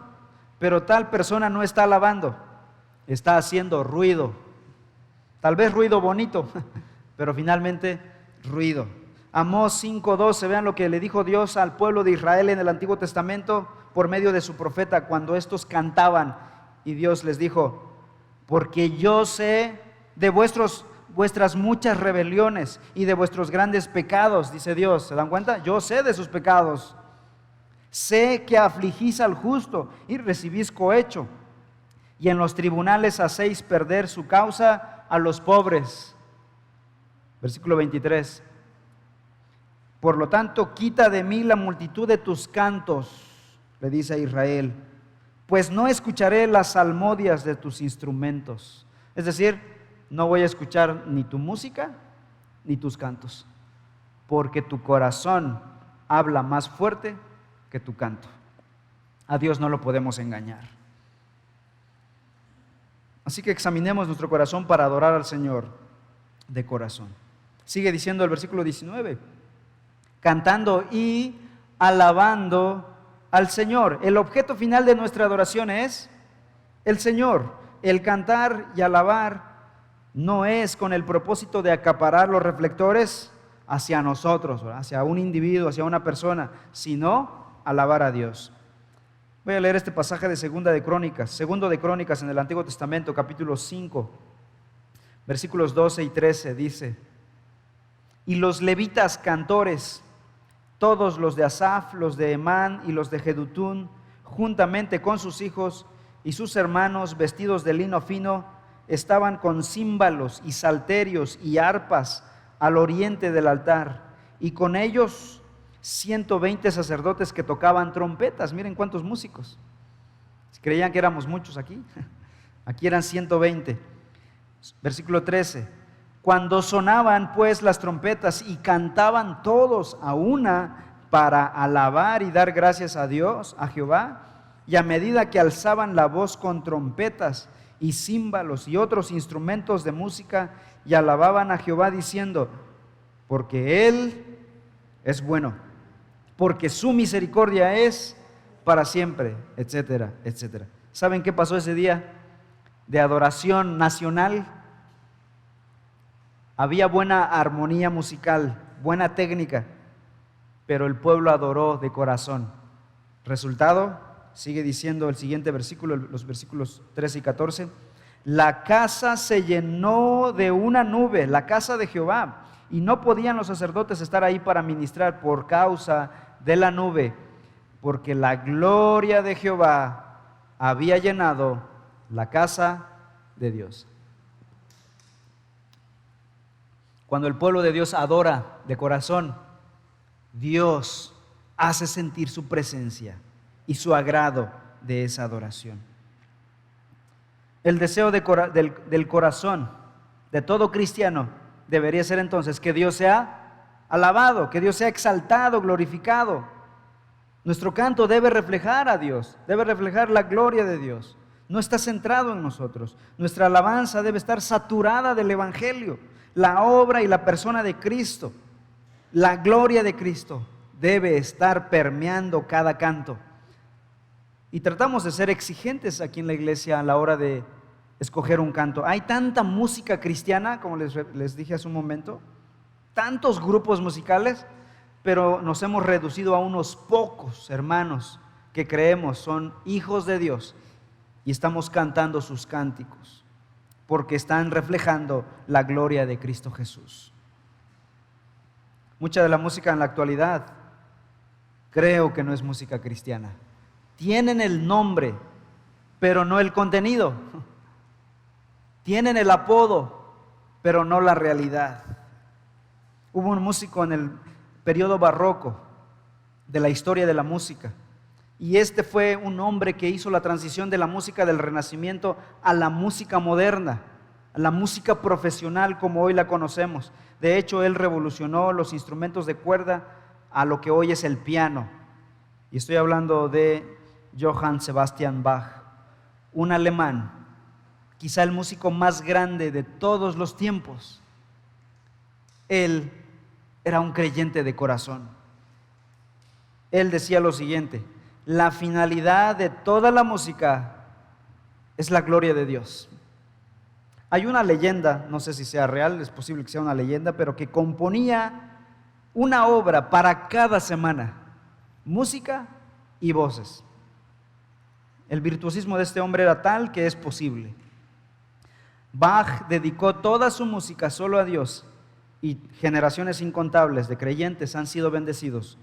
Speaker 1: pero tal persona no está alabando, está haciendo ruido, tal vez ruido bonito, pero finalmente ruido. Amós 5:12, vean lo que le dijo Dios al pueblo de Israel en el Antiguo Testamento por medio de su profeta cuando estos cantaban, y Dios les dijo: porque yo sé de vuestras muchas rebeliones y de vuestros grandes pecados, dice Dios. ¿Se dan cuenta? Yo sé de sus pecados. Sé que afligís al justo y recibís cohecho, y en los tribunales hacéis perder su causa a los pobres. Versículo 23. Por lo tanto, quita de mí la multitud de tus cantos, le dice a Israel, pues no escucharé las salmodias de tus instrumentos. Es decir, no voy a escuchar ni tu música ni tus cantos, porque tu corazón habla más fuerte que tu canto. A Dios no lo podemos engañar. Así que examinemos nuestro corazón para adorar al Señor de corazón. Sigue diciendo el versículo 19, cantando y alabando al Señor. El objeto final de nuestra adoración es el Señor. El cantar y alabar no es con el propósito de acaparar los reflectores hacia nosotros, hacia un individuo, hacia una persona, sino alabar a Dios. Voy a leer este pasaje de Segundo de Crónicas en el Antiguo Testamento, capítulo 5, versículos 12 y 13, dice: y los levitas cantores, todos los de Asaf, los de Emán y los de Jedutún, juntamente con sus hijos y sus hermanos, vestidos de lino fino, estaban con címbalos y salterios y arpas al oriente del altar, y con ellos 120 sacerdotes que tocaban trompetas. Miren cuántos músicos. Creían que éramos muchos aquí. Aquí eran 120. Versículo 13. Cuando sonaban pues las trompetas y cantaban todos a una para alabar y dar gracias a Dios, a Jehová, y a medida que alzaban la voz con trompetas y címbalos y otros instrumentos de música, y alababan a Jehová diciendo: porque Él es bueno, porque su misericordia es para siempre, etcétera, etcétera. ¿Saben qué pasó ese día de adoración nacional? Había buena armonía musical, buena técnica, pero el pueblo adoró de corazón. Resultado, sigue diciendo el siguiente versículo, los versículos 13 y 14, la casa se llenó de una nube, la casa de Jehová, y no podían los sacerdotes estar ahí para ministrar por causa de la nube, porque la gloria de Jehová había llenado la casa de Dios. Cuando el pueblo de Dios adora de corazón, Dios hace sentir su presencia y su agrado de esa adoración. El deseo del corazón de todo cristiano debería ser entonces que Dios sea alabado, que Dios sea exaltado, glorificado. Nuestro canto debe reflejar a Dios, debe reflejar la gloria de Dios. No está centrado en nosotros. Nuestra alabanza debe estar saturada del Evangelio, la obra y la persona de Cristo. La gloria de Cristo debe estar permeando cada canto. Y tratamos de ser exigentes aquí en la iglesia a la hora de escoger un canto. Hay tanta música cristiana, como les dije hace un momento, tantos grupos musicales, pero nos hemos reducido a unos pocos hermanos que creemos son hijos de Dios y estamos cantando sus cánticos porque están reflejando la gloria de Cristo Jesús. Mucha de la música en la actualidad creo que no es música cristiana. Tienen el nombre, pero no el contenido. Tienen el apodo, pero no la realidad. Hubo un músico en el periodo barroco de la historia de la música, y este fue un hombre que hizo la transición de la música del Renacimiento a la música moderna, a la música profesional como hoy la conocemos. De hecho, él revolucionó los instrumentos de cuerda a lo que hoy es el piano, y estoy hablando de Johann Sebastian Bach, un alemán, quizá el músico más grande de todos los tiempos. Él era un creyente de corazón. Él decía lo siguiente: la finalidad de toda la música es la gloria de Dios. Hay una leyenda, no sé si sea real, es posible que sea una leyenda, pero que componía una obra para cada semana, música y voces. El virtuosismo de este hombre era tal que es posible. Bach dedicó toda su música solo a Dios y generaciones incontables de creyentes han sido bendecidos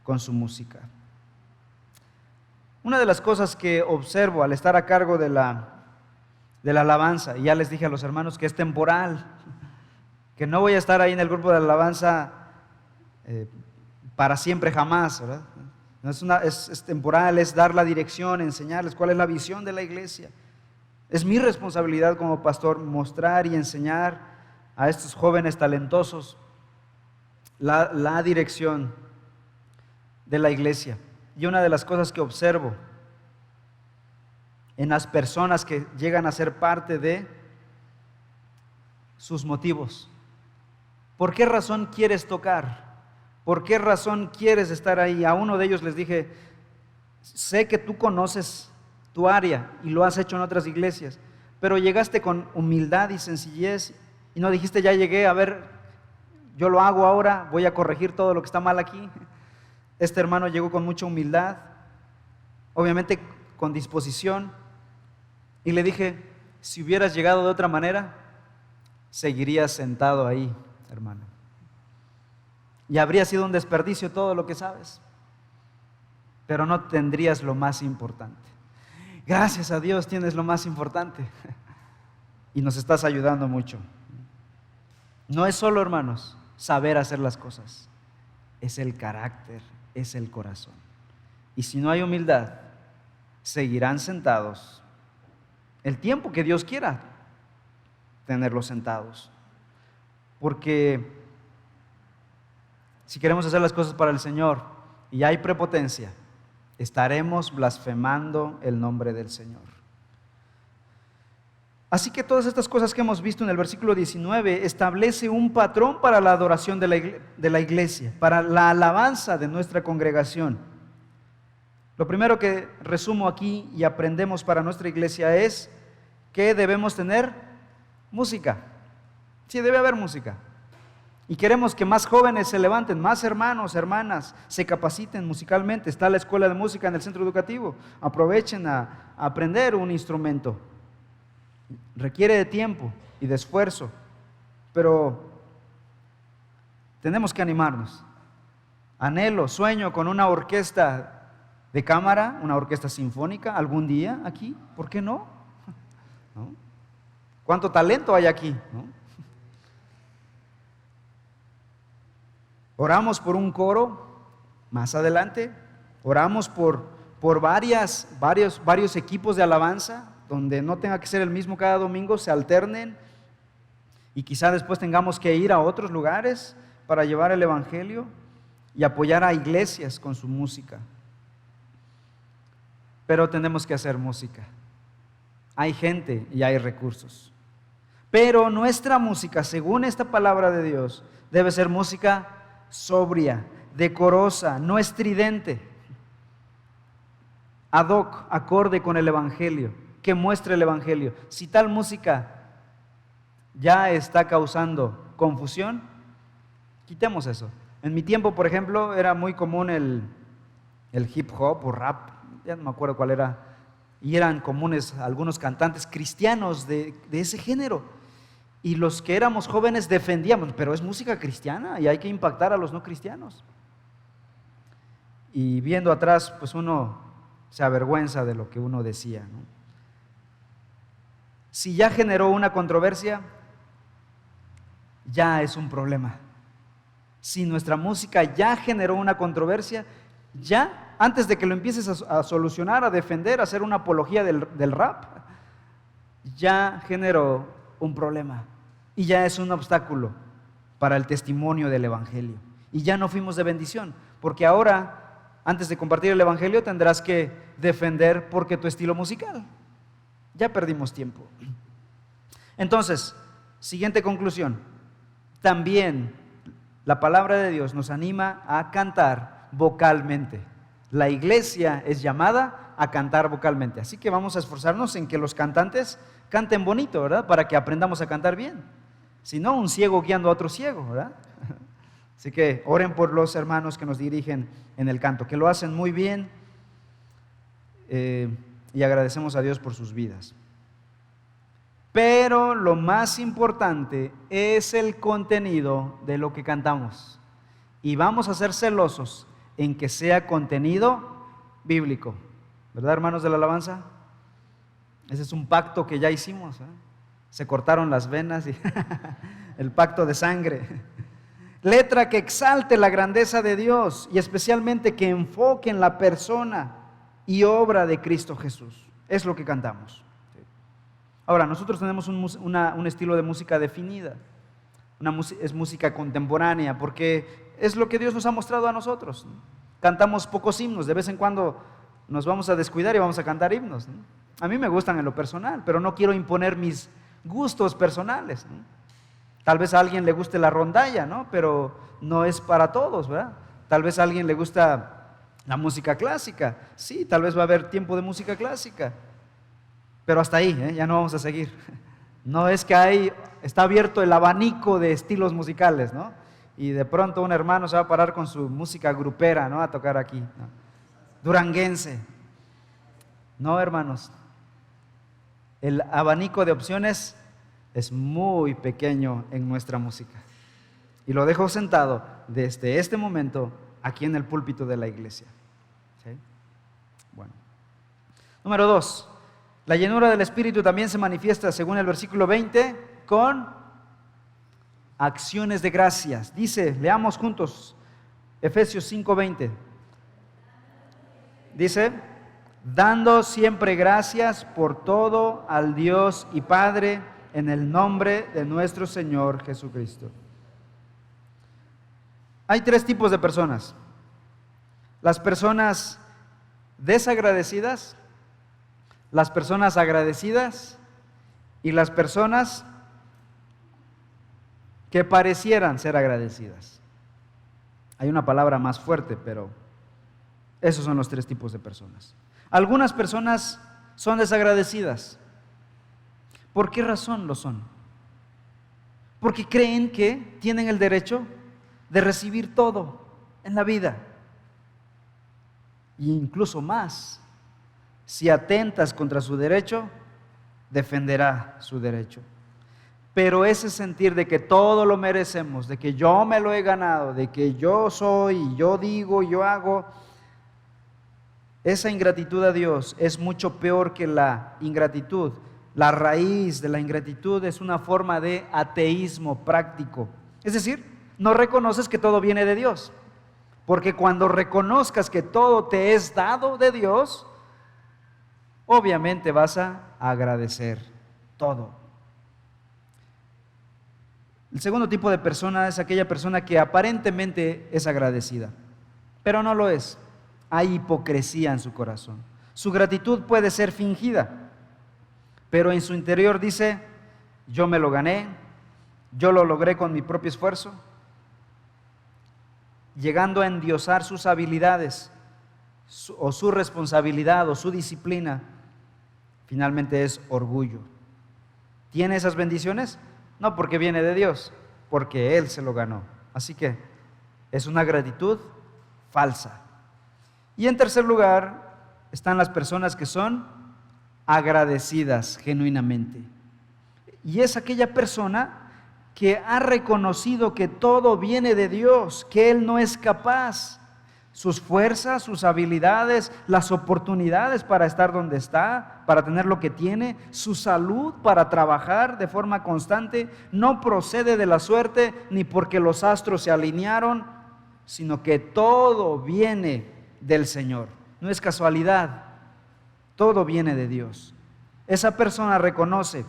Speaker 1: con su música. Una de las cosas que observo al estar a cargo de la alabanza, y ya les dije a los hermanos que es temporal, que no voy a estar ahí en el grupo de alabanza para siempre jamás, ¿verdad? Es temporal, es dar la dirección, enseñarles cuál es la visión de la iglesia. Es mi responsabilidad como pastor mostrar y enseñar a estos jóvenes talentosos la dirección de la iglesia. Y una de las cosas que observo en las personas que llegan a ser parte de sus motivos. ¿Por qué razón quieres tocar? ¿Por qué razón quieres estar ahí? A uno de ellos les dije: sé que tú conoces tu área y lo has hecho en otras iglesias, pero llegaste con humildad y sencillez y no dijiste: ya llegué, a ver, yo lo hago ahora, voy a corregir todo lo que está mal aquí. Este hermano llegó con mucha humildad, obviamente con disposición, y le dije: si hubieras llegado de otra manera, seguirías sentado ahí, hermano, y habría sido un desperdicio todo lo que sabes, pero no tendrías lo más importante. Gracias a Dios tienes lo más importante y nos estás ayudando mucho. No es solo, hermanos, saber hacer las cosas, es el carácter, es el corazón. Y si no hay humildad, seguirán sentados el tiempo que Dios quiera tenerlos sentados. Porque si queremos hacer las cosas para el Señor y hay prepotencia, estaremos blasfemando el nombre del Señor. Así que todas estas cosas que hemos visto en el versículo 19 establece un patrón para la adoración de la iglesia, para la alabanza de nuestra congregación. Lo primero que resumo aquí y aprendemos para nuestra iglesia es que debemos tener música. Sí, debe haber música. Y queremos que más jóvenes se levanten, más hermanos, hermanas, se capaciten musicalmente. Está la escuela de música en el centro educativo. Aprovechen a aprender un instrumento. Requiere de tiempo y de esfuerzo, pero tenemos que animarnos. Anhelo, sueño con una orquesta de cámara, una orquesta sinfónica algún día aquí. ¿Por qué no? ¿No? ¿Cuánto talento hay aquí? ¿No? Oramos por un coro más adelante. Oramos por varios equipos de alabanza, donde no tenga que ser el mismo cada domingo, se alternen, y quizá después tengamos que ir a otros lugares para llevar el evangelio y apoyar a iglesias con su música. Pero tenemos que hacer música. Hay gente y hay recursos. Pero nuestra música, según esta palabra de Dios, debe ser música sobria, decorosa, no estridente, ad hoc, acorde con el evangelio, que muestre el evangelio. Si tal música ya está causando confusión, quitemos eso. En mi tiempo, por ejemplo, era muy común el hip hop o rap, ya no me acuerdo cuál era, y eran comunes algunos cantantes cristianos de ese género. Y los que éramos jóvenes defendíamos, pero es música cristiana y hay que impactar a los no cristianos. Y viendo atrás, pues uno se avergüenza de lo que uno decía, ¿no? Si ya generó una controversia, ya es un problema. Si nuestra música ya generó una controversia, ya antes de que lo empieces a solucionar, a defender, a hacer una apología del rap, ya generó un problema y ya es un obstáculo para el testimonio del evangelio, y ya no fuimos de bendición, porque ahora, antes de compartir el evangelio, tendrás que defender porque tu estilo musical. Ya perdimos tiempo. Entonces, siguiente conclusión: también La palabra de Dios nos anima a cantar vocalmente. La iglesia es llamada a cantar vocalmente. Así que vamos a esforzarnos en que los cantantes canten bonito, ¿verdad? Para que aprendamos a cantar bien. Si no, un ciego guiando a otro ciego, ¿verdad? Así que oren por los hermanos que nos dirigen en el canto, que lo hacen muy bien, y agradecemos a Dios por sus vidas. Pero lo más importante es el contenido de lo que cantamos. Y vamos a ser celosos en que sea contenido bíblico. ¿Verdad, hermanos de la alabanza? Ese es un pacto que ya hicimos, ¿eh? Se cortaron las venas y el pacto de sangre. Letra que exalte la grandeza de Dios y especialmente que enfoque en la persona y obra de Cristo Jesús. Es lo que cantamos. Ahora, nosotros tenemos un estilo de música definida. Es música contemporánea porque es lo que Dios nos ha mostrado a nosotros. Cantamos pocos himnos, de vez en cuando nos vamos a descuidar y vamos a cantar himnos, ¿no? A mí me gustan en lo personal, pero no quiero imponer mis gustos personales, ¿no? Tal vez a alguien le guste la rondalla, ¿no? Pero no es para todos, ¿verdad? Tal vez a alguien le gusta la música clásica. Sí, tal vez va a haber tiempo de música clásica. Pero hasta ahí, ya no vamos a seguir. No es que está abierto el abanico de estilos musicales, ¿no? Y de pronto un hermano se va a parar con su música grupera, ¿no? A tocar aquí, ¿no? Duranguense. No, hermanos. El abanico de opciones es muy pequeño en nuestra música. Y lo dejo sentado desde este momento aquí en el púlpito de la iglesia. ¿Sí? Bueno. Número 2. La llenura del Espíritu también se manifiesta, según el versículo 20, con acciones de gracias. Dice, leamos juntos, Efesios 5:20. Dice, dando siempre gracias por todo al Dios y Padre en el nombre de nuestro Señor Jesucristo. Hay 3 tipos de personas. Las personas desagradecidas, las personas agradecidas y las personas que parecieran ser agradecidas. Hay una palabra más fuerte, pero esos son los 3 tipos de personas. Algunas personas son desagradecidas. ¿Por qué razón lo son? Porque creen que tienen el derecho de recibir todo en la vida. E incluso más. Si atentas contra su derecho, defenderá su derecho. Pero ese sentir de que todo lo merecemos, de que yo me lo he ganado, de que yo soy, yo digo, yo hago, esa ingratitud a Dios es mucho peor que la ingratitud. La raíz de la ingratitud es una forma de ateísmo práctico. Es decir, no reconoces que todo viene de Dios. Porque cuando reconozcas que todo te es dado de Dios, obviamente vas a agradecer todo. El segundo tipo de persona es aquella persona que aparentemente es agradecida, pero no lo es. Hay hipocresía en su corazón. Su gratitud puede ser fingida, pero en su interior dice, yo me lo gané, yo lo logré con mi propio esfuerzo, llegando a endiosar sus habilidades o su responsabilidad o su disciplina. Finalmente es orgullo. ¿Tiene esas bendiciones? No porque viene de Dios, porque Él se lo ganó. Así que es una gratitud falsa. Y en tercer lugar están las personas que son agradecidas genuinamente. Y es aquella persona que ha reconocido que todo viene de Dios, que Él no es capaz. Sus fuerzas, sus habilidades, las oportunidades para estar donde está, para tener lo que tiene, su salud para trabajar de forma constante, no procede de la suerte ni porque los astros se alinearon, sino que todo viene del Señor. No es casualidad, todo viene de Dios. Esa persona reconoce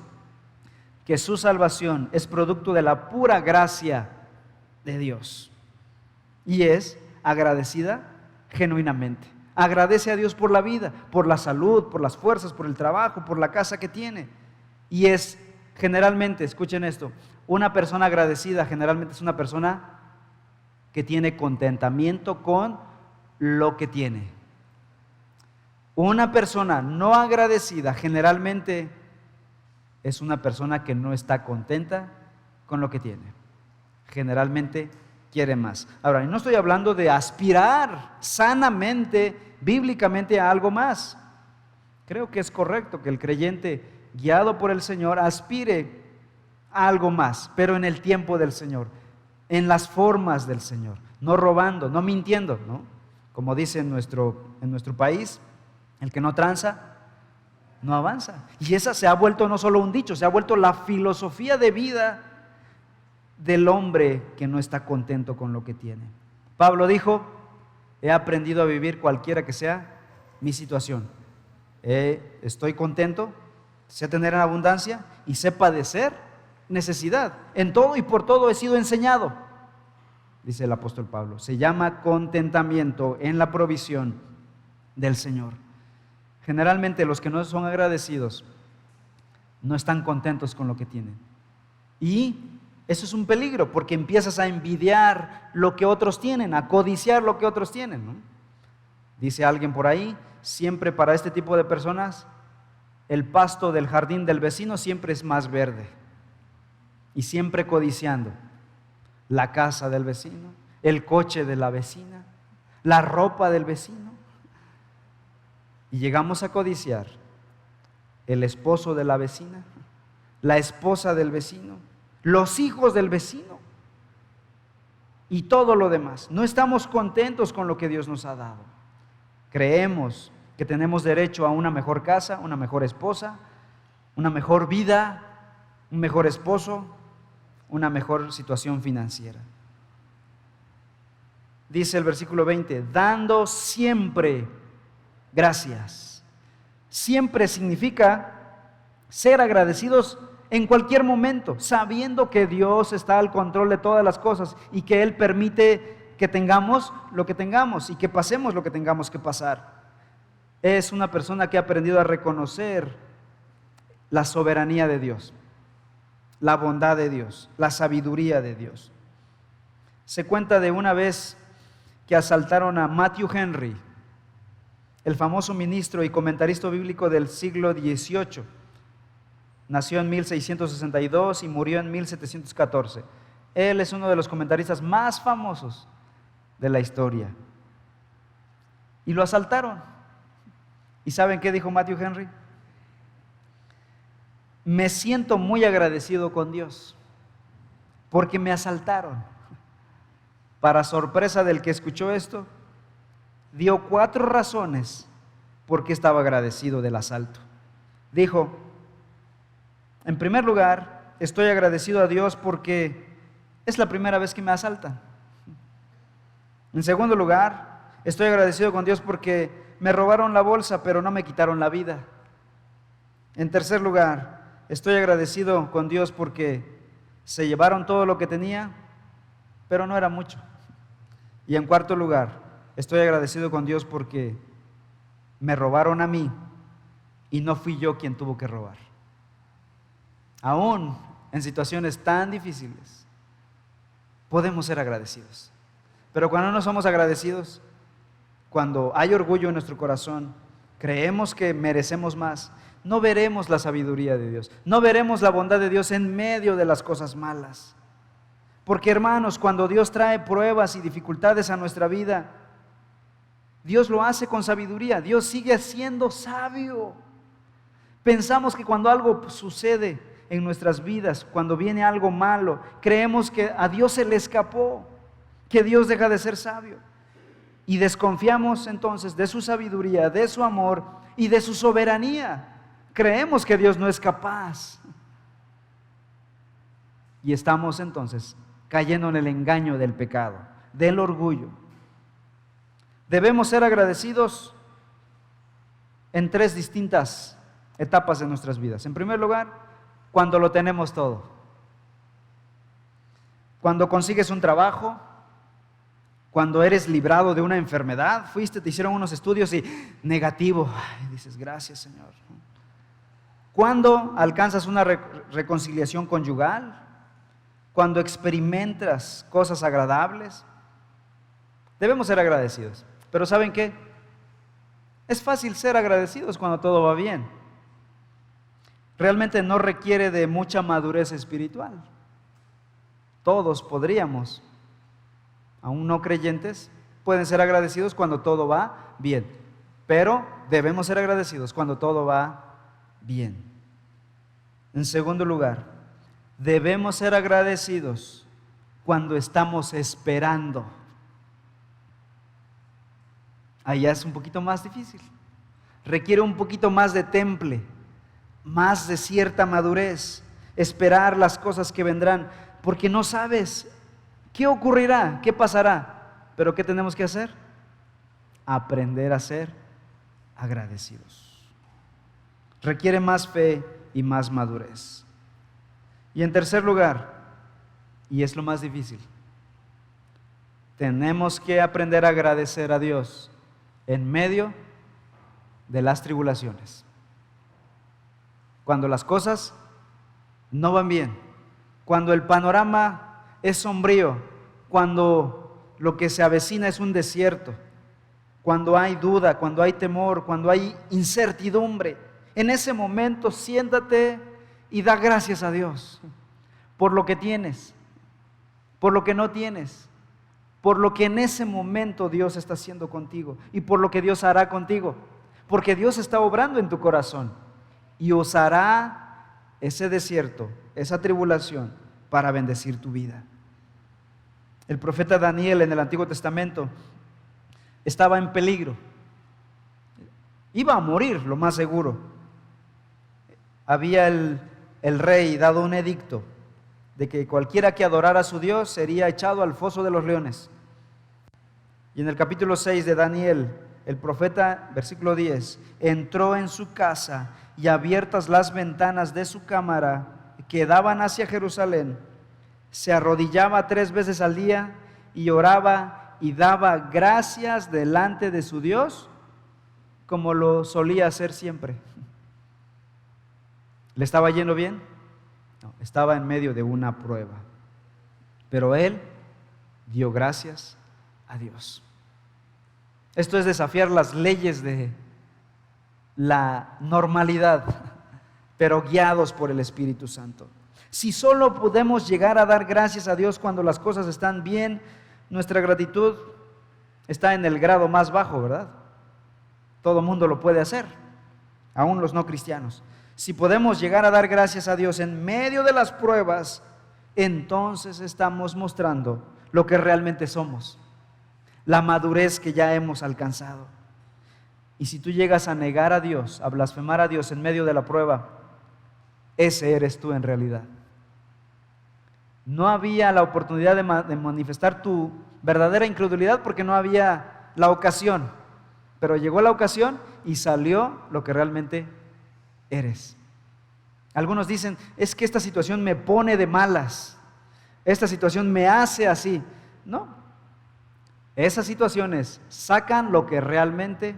Speaker 1: que su salvación es producto de la pura gracia de Dios y es agradecida genuinamente. Agradece a Dios por la vida, por la salud, por las fuerzas, por el trabajo, por la casa que tiene. Y es generalmente, escuchen esto, una persona agradecida generalmente es una persona que tiene contentamiento con lo que tiene. Una persona no agradecida generalmente es una persona que no está contenta con lo que tiene. Generalmente quiere más. Ahora, no estoy hablando de aspirar sanamente, bíblicamente, a algo más. Creo que es correcto que el creyente, guiado por el Señor, aspire a algo más, pero en el tiempo del Señor, en las formas del Señor, no robando, no mintiendo, ¿no? Como dice en nuestro país, el que no tranza, no avanza. Y esa se ha vuelto no solo un dicho, se ha vuelto la filosofía de vida del hombre que no está contento con lo que tiene. Pablo dijo: he aprendido a vivir cualquiera que sea mi situación. Estoy contento, sé tener en abundancia y sé padecer necesidad. En todo y por todo he sido enseñado, dice el apóstol Pablo. Se llama contentamiento en la provisión del Señor. Generalmente los que no son agradecidos no están contentos con lo que tienen. Y eso es un peligro, porque empiezas a envidiar lo que otros tienen, a codiciar lo que otros tienen, ¿no? Dice alguien por ahí, siempre para este tipo de personas, el pasto del jardín del vecino siempre es más verde. Y siempre codiciando la casa del vecino, el coche de la vecina, la ropa del vecino. Y llegamos a codiciar el esposo de la vecina, la esposa del vecino, los hijos del vecino y todo lo demás. No estamos contentos con lo que Dios nos ha dado. Creemos que tenemos derecho a una mejor casa, una mejor esposa, una mejor vida, un mejor esposo, una mejor situación financiera. Dice el versículo 20, dando siempre gracias. Siempre significa ser agradecidos en cualquier momento, sabiendo que Dios está al control de todas las cosas y que Él permite que tengamos lo que tengamos y que pasemos lo que tengamos que pasar. Es una persona que ha aprendido a reconocer la soberanía de Dios, la bondad de Dios, la sabiduría de Dios. Se cuenta de una vez que asaltaron a Matthew Henry, el famoso ministro y comentarista bíblico del siglo XVIII. Nació en 1662 y murió en 1714. Él es uno de los comentaristas más famosos de la historia. Y lo asaltaron. ¿Y saben qué dijo Matthew Henry? Me siento muy agradecido con Dios porque me asaltaron. Para sorpresa del que escuchó esto, dio 4 razones por qué estaba agradecido del asalto. Dijo: en primer lugar, estoy agradecido a Dios porque es la primera vez que me asaltan. En segundo lugar, estoy agradecido con Dios porque me robaron la bolsa, pero no me quitaron la vida. En tercer lugar, estoy agradecido con Dios porque se llevaron todo lo que tenía, pero no era mucho. Y en cuarto lugar, estoy agradecido con Dios porque me robaron a mí y no fui yo quien tuvo que robar. Aún en situaciones tan difíciles, podemos ser agradecidos. Pero cuando no somos agradecidos, cuando hay orgullo en nuestro corazón, creemos que merecemos más, no veremos la sabiduría de Dios, no veremos la bondad de Dios en medio de las cosas malas. Porque, hermanos, cuando Dios trae pruebas y dificultades a nuestra vida, Dios lo hace con sabiduría. Dios sigue siendo sabio. Pensamos que cuando algo sucede en nuestras vidas, cuando viene algo malo, creemos que a Dios se le escapó, que Dios deja de ser sabio. Y desconfiamos entonces de su sabiduría, de su amor y de su soberanía. Creemos que Dios no es capaz. Y estamos entonces cayendo en el engaño del pecado, del orgullo. Debemos ser agradecidos en 3 distintas etapas de nuestras vidas. En primer lugar, cuando lo tenemos todo. Cuando consigues un trabajo, cuando eres librado de una enfermedad, te hicieron unos estudios y negativo. Ay, dices, gracias, Señor. Cuando alcanzas una reconciliación conyugal, cuando experimentas cosas agradables, Debemos ser agradecidos. Pero ¿saben qué? Es fácil ser agradecidos cuando todo va bien. Realmente no requiere de mucha madurez espiritual. Todos podríamos, aún no creyentes, pueden ser agradecidos cuando todo va bien. Pero debemos ser agradecidos cuando todo va bien. En segundo lugar, debemos ser agradecidos cuando estamos esperando. Allá es un poquito más difícil. Requiere un poquito más de temple, más de cierta madurez, esperar las cosas que vendrán, porque no sabes qué ocurrirá, qué pasará. Pero ¿qué tenemos que hacer? Aprender a ser agradecidos. Requiere más fe y más madurez. Y en tercer lugar, y es lo más difícil, tenemos que aprender a agradecer a Dios en medio de las tribulaciones. Cuando las cosas no van bien, cuando el panorama es sombrío, cuando lo que se avecina es un desierto, cuando hay duda, cuando hay temor, cuando hay incertidumbre, en ese momento siéntate y da gracias a Dios por lo que tienes, por lo que no tienes, por lo que en ese momento Dios está haciendo contigo y por lo que Dios hará contigo, porque Dios está obrando en tu corazón y usará ese desierto, esa tribulación para bendecir tu vida. El profeta Daniel en el Antiguo Testamento estaba en peligro, iba a morir, lo más seguro. Había el rey dado un edicto de que cualquiera que adorara a su Dios sería echado al foso de los leones. Y en el capítulo 6 de Daniel, el profeta, versículo 10, entró en su casa y abiertas las ventanas de su cámara que daban hacia Jerusalén, se arrodillaba 3 veces al día y oraba y daba gracias delante de su Dios como lo solía hacer siempre. ¿Le estaba yendo bien? No, estaba en medio de una prueba. Pero él dio gracias a Dios. Esto es desafiar las leyes de la normalidad, pero guiados por el Espíritu Santo. Si solo podemos llegar a dar gracias a Dios cuando las cosas están bien, nuestra gratitud está en el grado más bajo, ¿verdad? Todo mundo lo puede hacer, aún los no cristianos. Si podemos llegar a dar gracias a Dios en medio de las pruebas, entonces estamos mostrando lo que realmente somos, la madurez que ya hemos alcanzado. Y si tú llegas a negar a Dios, a blasfemar a Dios en medio de la prueba, ese eres tú en realidad. No había la oportunidad de manifestar tu verdadera incredulidad porque no había la ocasión, pero llegó la ocasión y salió lo que realmente eres. Algunos dicen, es que esta situación me pone de malas, esta situación me hace así. No, esas situaciones sacan lo que realmente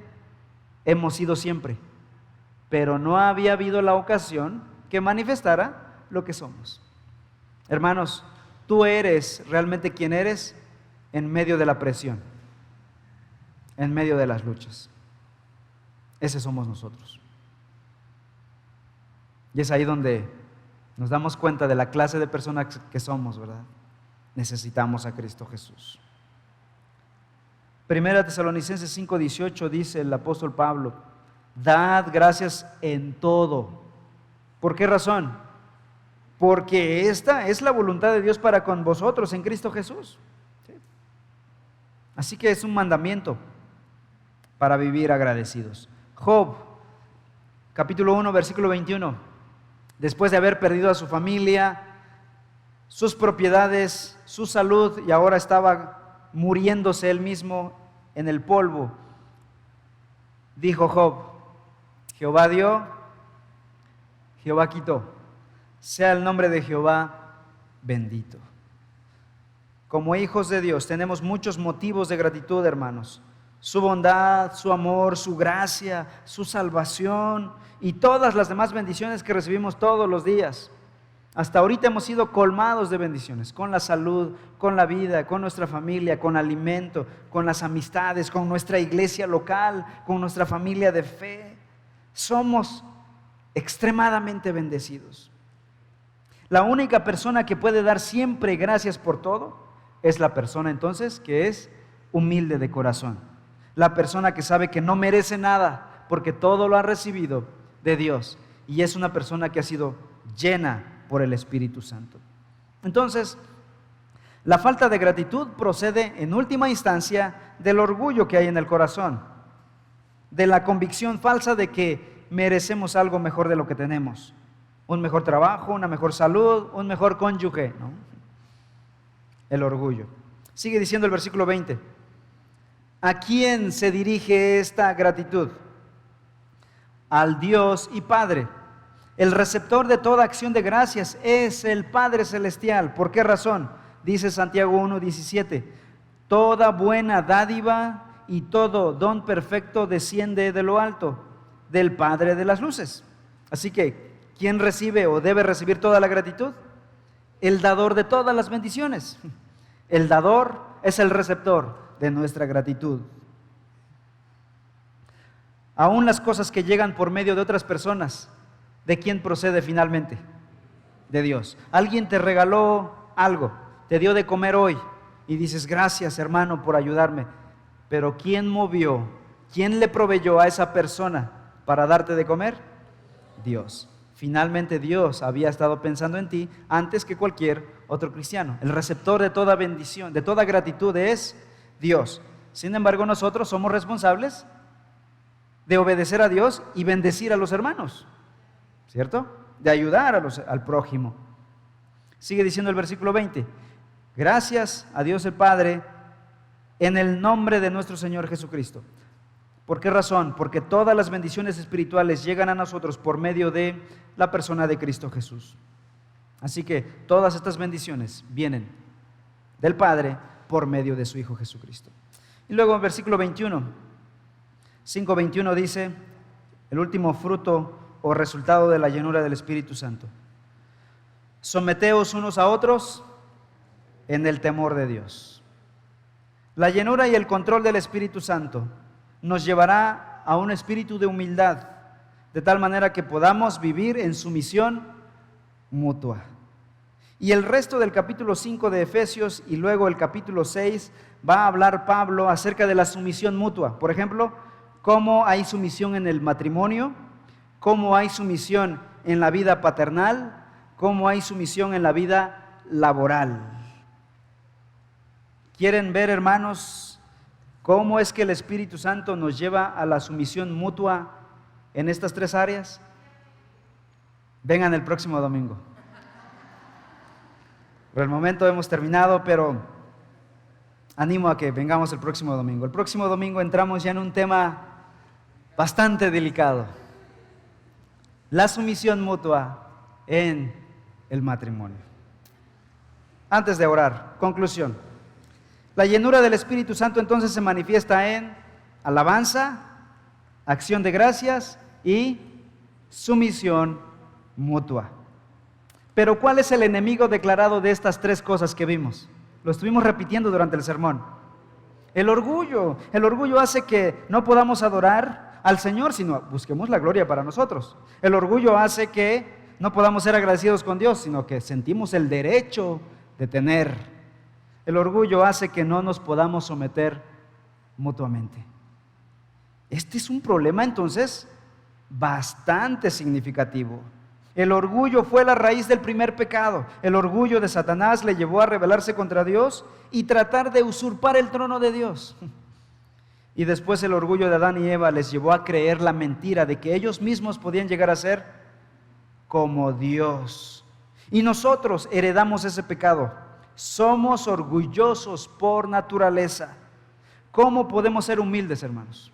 Speaker 1: hemos sido siempre, pero no había habido la ocasión que manifestara lo que somos. Hermanos, tú eres realmente quien eres en medio de la presión, en medio de las luchas. Ese somos nosotros. Y es ahí donde nos damos cuenta de la clase de personas que somos, ¿verdad? Necesitamos a Cristo Jesús. Primera Tesalonicenses 5:18 dice el apóstol Pablo, dad gracias en todo. ¿Por qué razón? Porque esta es la voluntad de Dios para con vosotros en Cristo Jesús. ¿Sí? Así que es un mandamiento para vivir agradecidos. Job, capítulo 1, versículo 21. Después de haber perdido a su familia, sus propiedades, su salud, y ahora estaba muriéndose él mismo en el polvo, dijo Job, Jehová dio, Jehová quitó, sea el nombre de Jehová bendito. Como hijos de Dios tenemos muchos motivos de gratitud, hermanos. Su bondad, su amor, su gracia, su salvación y todas las demás bendiciones que recibimos todos los días. Hasta ahorita hemos sido colmados de bendiciones, con la salud, con la vida, con nuestra familia, con alimento, con las amistades, con nuestra iglesia local, con nuestra familia de fe. Somos extremadamente bendecidos. La única persona que puede dar siempre gracias por todo es la persona entonces que es humilde de corazón. La persona que sabe que no merece nada porque todo lo ha recibido de Dios y es una persona que ha sido llena por el Espíritu Santo. Entonces, la falta de gratitud procede en última instancia del orgullo que hay en el corazón, de la convicción falsa de que merecemos algo mejor de lo que tenemos. Un mejor trabajo, una mejor salud, un mejor cónyuge, ¿no? El orgullo. Sigue diciendo el versículo 20. ¿A quién se dirige esta gratitud? Al Dios y Padre. El receptor de toda acción de gracias es el Padre Celestial. ¿Por qué razón? Dice Santiago 1:17. Toda buena dádiva y todo don perfecto desciende de lo alto, del Padre de las luces. Así que, ¿quién recibe o debe recibir toda la gratitud? El dador de todas las bendiciones. El dador es el receptor de nuestra gratitud. Aún las cosas que llegan por medio de otras personas, ¿de quién procede finalmente? De Dios. Alguien te regaló algo, te dio de comer hoy y dices, gracias hermano por ayudarme. Pero ¿quién movió, quién le proveyó a esa persona para darte de comer? Dios. Finalmente Dios había estado pensando en ti antes que cualquier otro cristiano. El receptor de toda bendición, de toda gratitud es Dios. Sin embargo, nosotros somos responsables de obedecer a Dios y bendecir a los hermanos, ¿cierto? De ayudar al prójimo. Sigue diciendo el versículo 20. Gracias a Dios el Padre en el nombre de nuestro Señor Jesucristo. ¿Por qué razón? Porque todas las bendiciones espirituales llegan a nosotros por medio de la persona de Cristo Jesús. Así que todas estas bendiciones vienen del Padre por medio de su Hijo Jesucristo. Y luego en versículo 21, 5:21 dice, el último fruto o resultado de la llenura del Espíritu Santo. Someteos unos a otros en el temor de Dios. La llenura y el control del Espíritu Santo nos llevará a un espíritu de humildad, de tal manera que podamos vivir en sumisión mutua. Y el resto del capítulo 5 de Efesios y luego el capítulo 6 va a hablar Pablo acerca de la sumisión mutua. Por ejemplo, cómo hay sumisión en el matrimonio, cómo hay sumisión en la vida paternal, cómo hay sumisión en la vida laboral. ¿Quieren ver, hermanos, cómo es que el Espíritu Santo nos lleva a la sumisión mutua en estas tres áreas? Vengan el próximo domingo. Por el momento hemos terminado, pero animo a que vengamos el próximo domingo. El próximo domingo entramos ya en un tema bastante delicado: la sumisión mutua en el matrimonio. Antes de orar, conclusión. La llenura del Espíritu Santo entonces se manifiesta en alabanza, acción de gracias y sumisión mutua. Pero ¿cuál es el enemigo declarado de estas tres cosas que vimos? Lo estuvimos repitiendo durante el sermón. El orgullo. El orgullo hace que no podamos adorar al Señor, sino busquemos la gloria para nosotros. El orgullo hace que no podamos ser agradecidos con Dios, sino que sentimos el derecho de tener. El orgullo hace que no nos podamos someter mutuamente. Este es un problema entonces bastante significativo. El orgullo fue la raíz del primer pecado. El orgullo de Satanás le llevó a rebelarse contra Dios y tratar de usurpar el trono de Dios. Y después el orgullo de Adán y Eva les llevó a creer la mentira de que ellos mismos podían llegar a ser como Dios. Y nosotros heredamos ese pecado. Somos orgullosos por naturaleza. ¿Cómo podemos ser humildes, hermanos?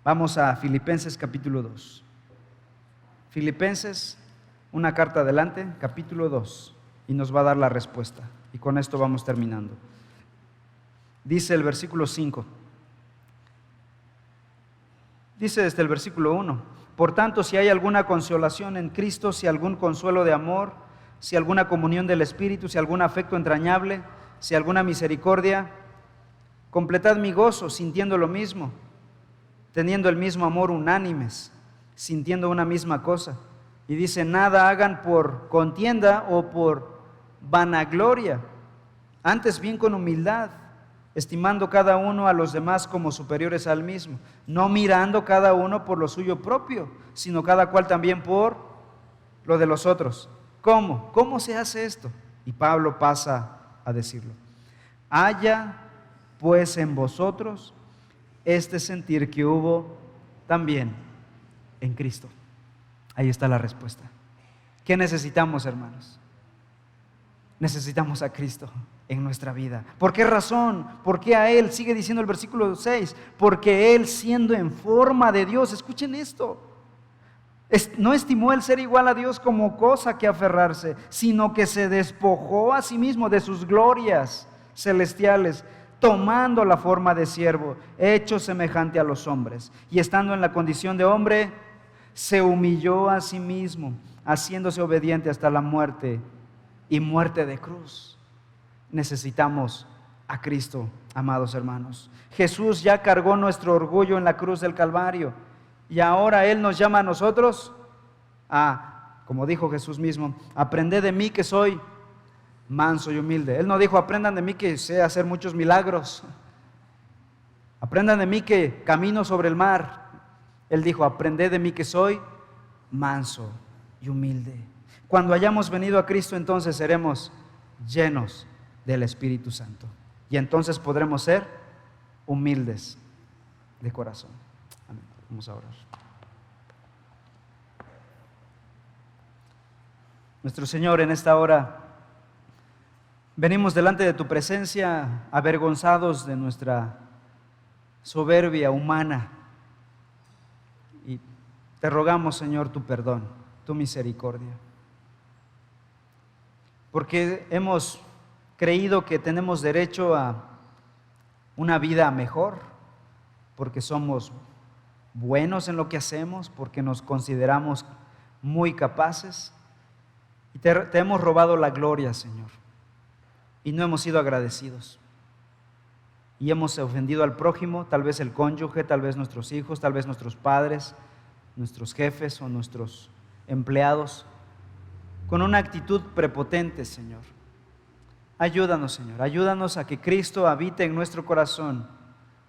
Speaker 1: Vamos a Filipenses capítulo 2. Filipenses, una carta adelante, capítulo 2, y nos va a dar la respuesta. Y con esto vamos terminando. Dice el versículo 5. Dice desde el versículo 1: Por tanto, si hay alguna consolación en Cristo, si algún consuelo de amor, si alguna comunión del Espíritu, si algún afecto entrañable, si alguna misericordia, completad mi gozo sintiendo lo mismo, teniendo el mismo amor, unánimes, sintiendo una misma cosa. Y dice, nada hagan por contienda o por vanagloria, antes bien con humildad, estimando cada uno a los demás como superiores al mismo, no mirando cada uno por lo suyo propio, sino cada cual también por lo de los otros. ¿Cómo? ¿Cómo se hace esto? Y Pablo pasa a decirlo. Haya pues en vosotros este sentir que hubo también en Cristo. Ahí está la respuesta. ¿Qué necesitamos, hermanos? Necesitamos a Cristo en nuestra vida. ¿Por qué razón? ¿Por qué a Él? Sigue diciendo el versículo 6. Porque Él, siendo en forma de Dios, escuchen esto, no estimó el ser igual a Dios como cosa que aferrarse, sino que se despojó a sí mismo de sus glorias celestiales, tomando la forma de siervo, hecho semejante a los hombres, y estando en la condición de hombre, se humilló a sí mismo, haciéndose obediente hasta la muerte y muerte de cruz. Necesitamos a Cristo, amados hermanos. Jesús ya cargó nuestro orgullo en la cruz del Calvario, y ahora Él nos llama a nosotros a, como dijo Jesús mismo, aprended de mí que soy manso y humilde. Él no dijo, aprendan de mí que sé hacer muchos milagros, aprendan de mí que camino sobre el mar. Él dijo, aprended de mí que soy manso y humilde. Cuando hayamos venido a Cristo, entonces seremos llenos del Espíritu Santo, y entonces podremos ser humildes de corazón. Amén. Vamos a orar. Nuestro Señor, en esta hora venimos delante de tu presencia avergonzados de nuestra soberbia humana, y te rogamos, Señor, tu perdón, tu misericordia, porque hemos creído que tenemos derecho a una vida mejor, porque somos buenos en lo que hacemos, porque nos consideramos muy capaces, y te hemos robado la gloria, Señor, y no hemos sido agradecidos, y hemos ofendido al prójimo, tal vez el cónyuge, tal vez nuestros hijos, tal vez nuestros padres, nuestros jefes o nuestros empleados, con una actitud prepotente, Señor. Ayúdanos, Señor, ayúdanos a que Cristo habite en nuestro corazón,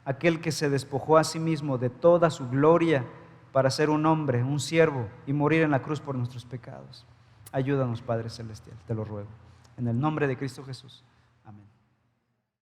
Speaker 1: aquel que se despojó a sí mismo de toda su gloria para ser un hombre, un siervo, y morir en la cruz por nuestros pecados. Ayúdanos, Padre Celestial, te lo ruego, en el nombre de Cristo Jesús.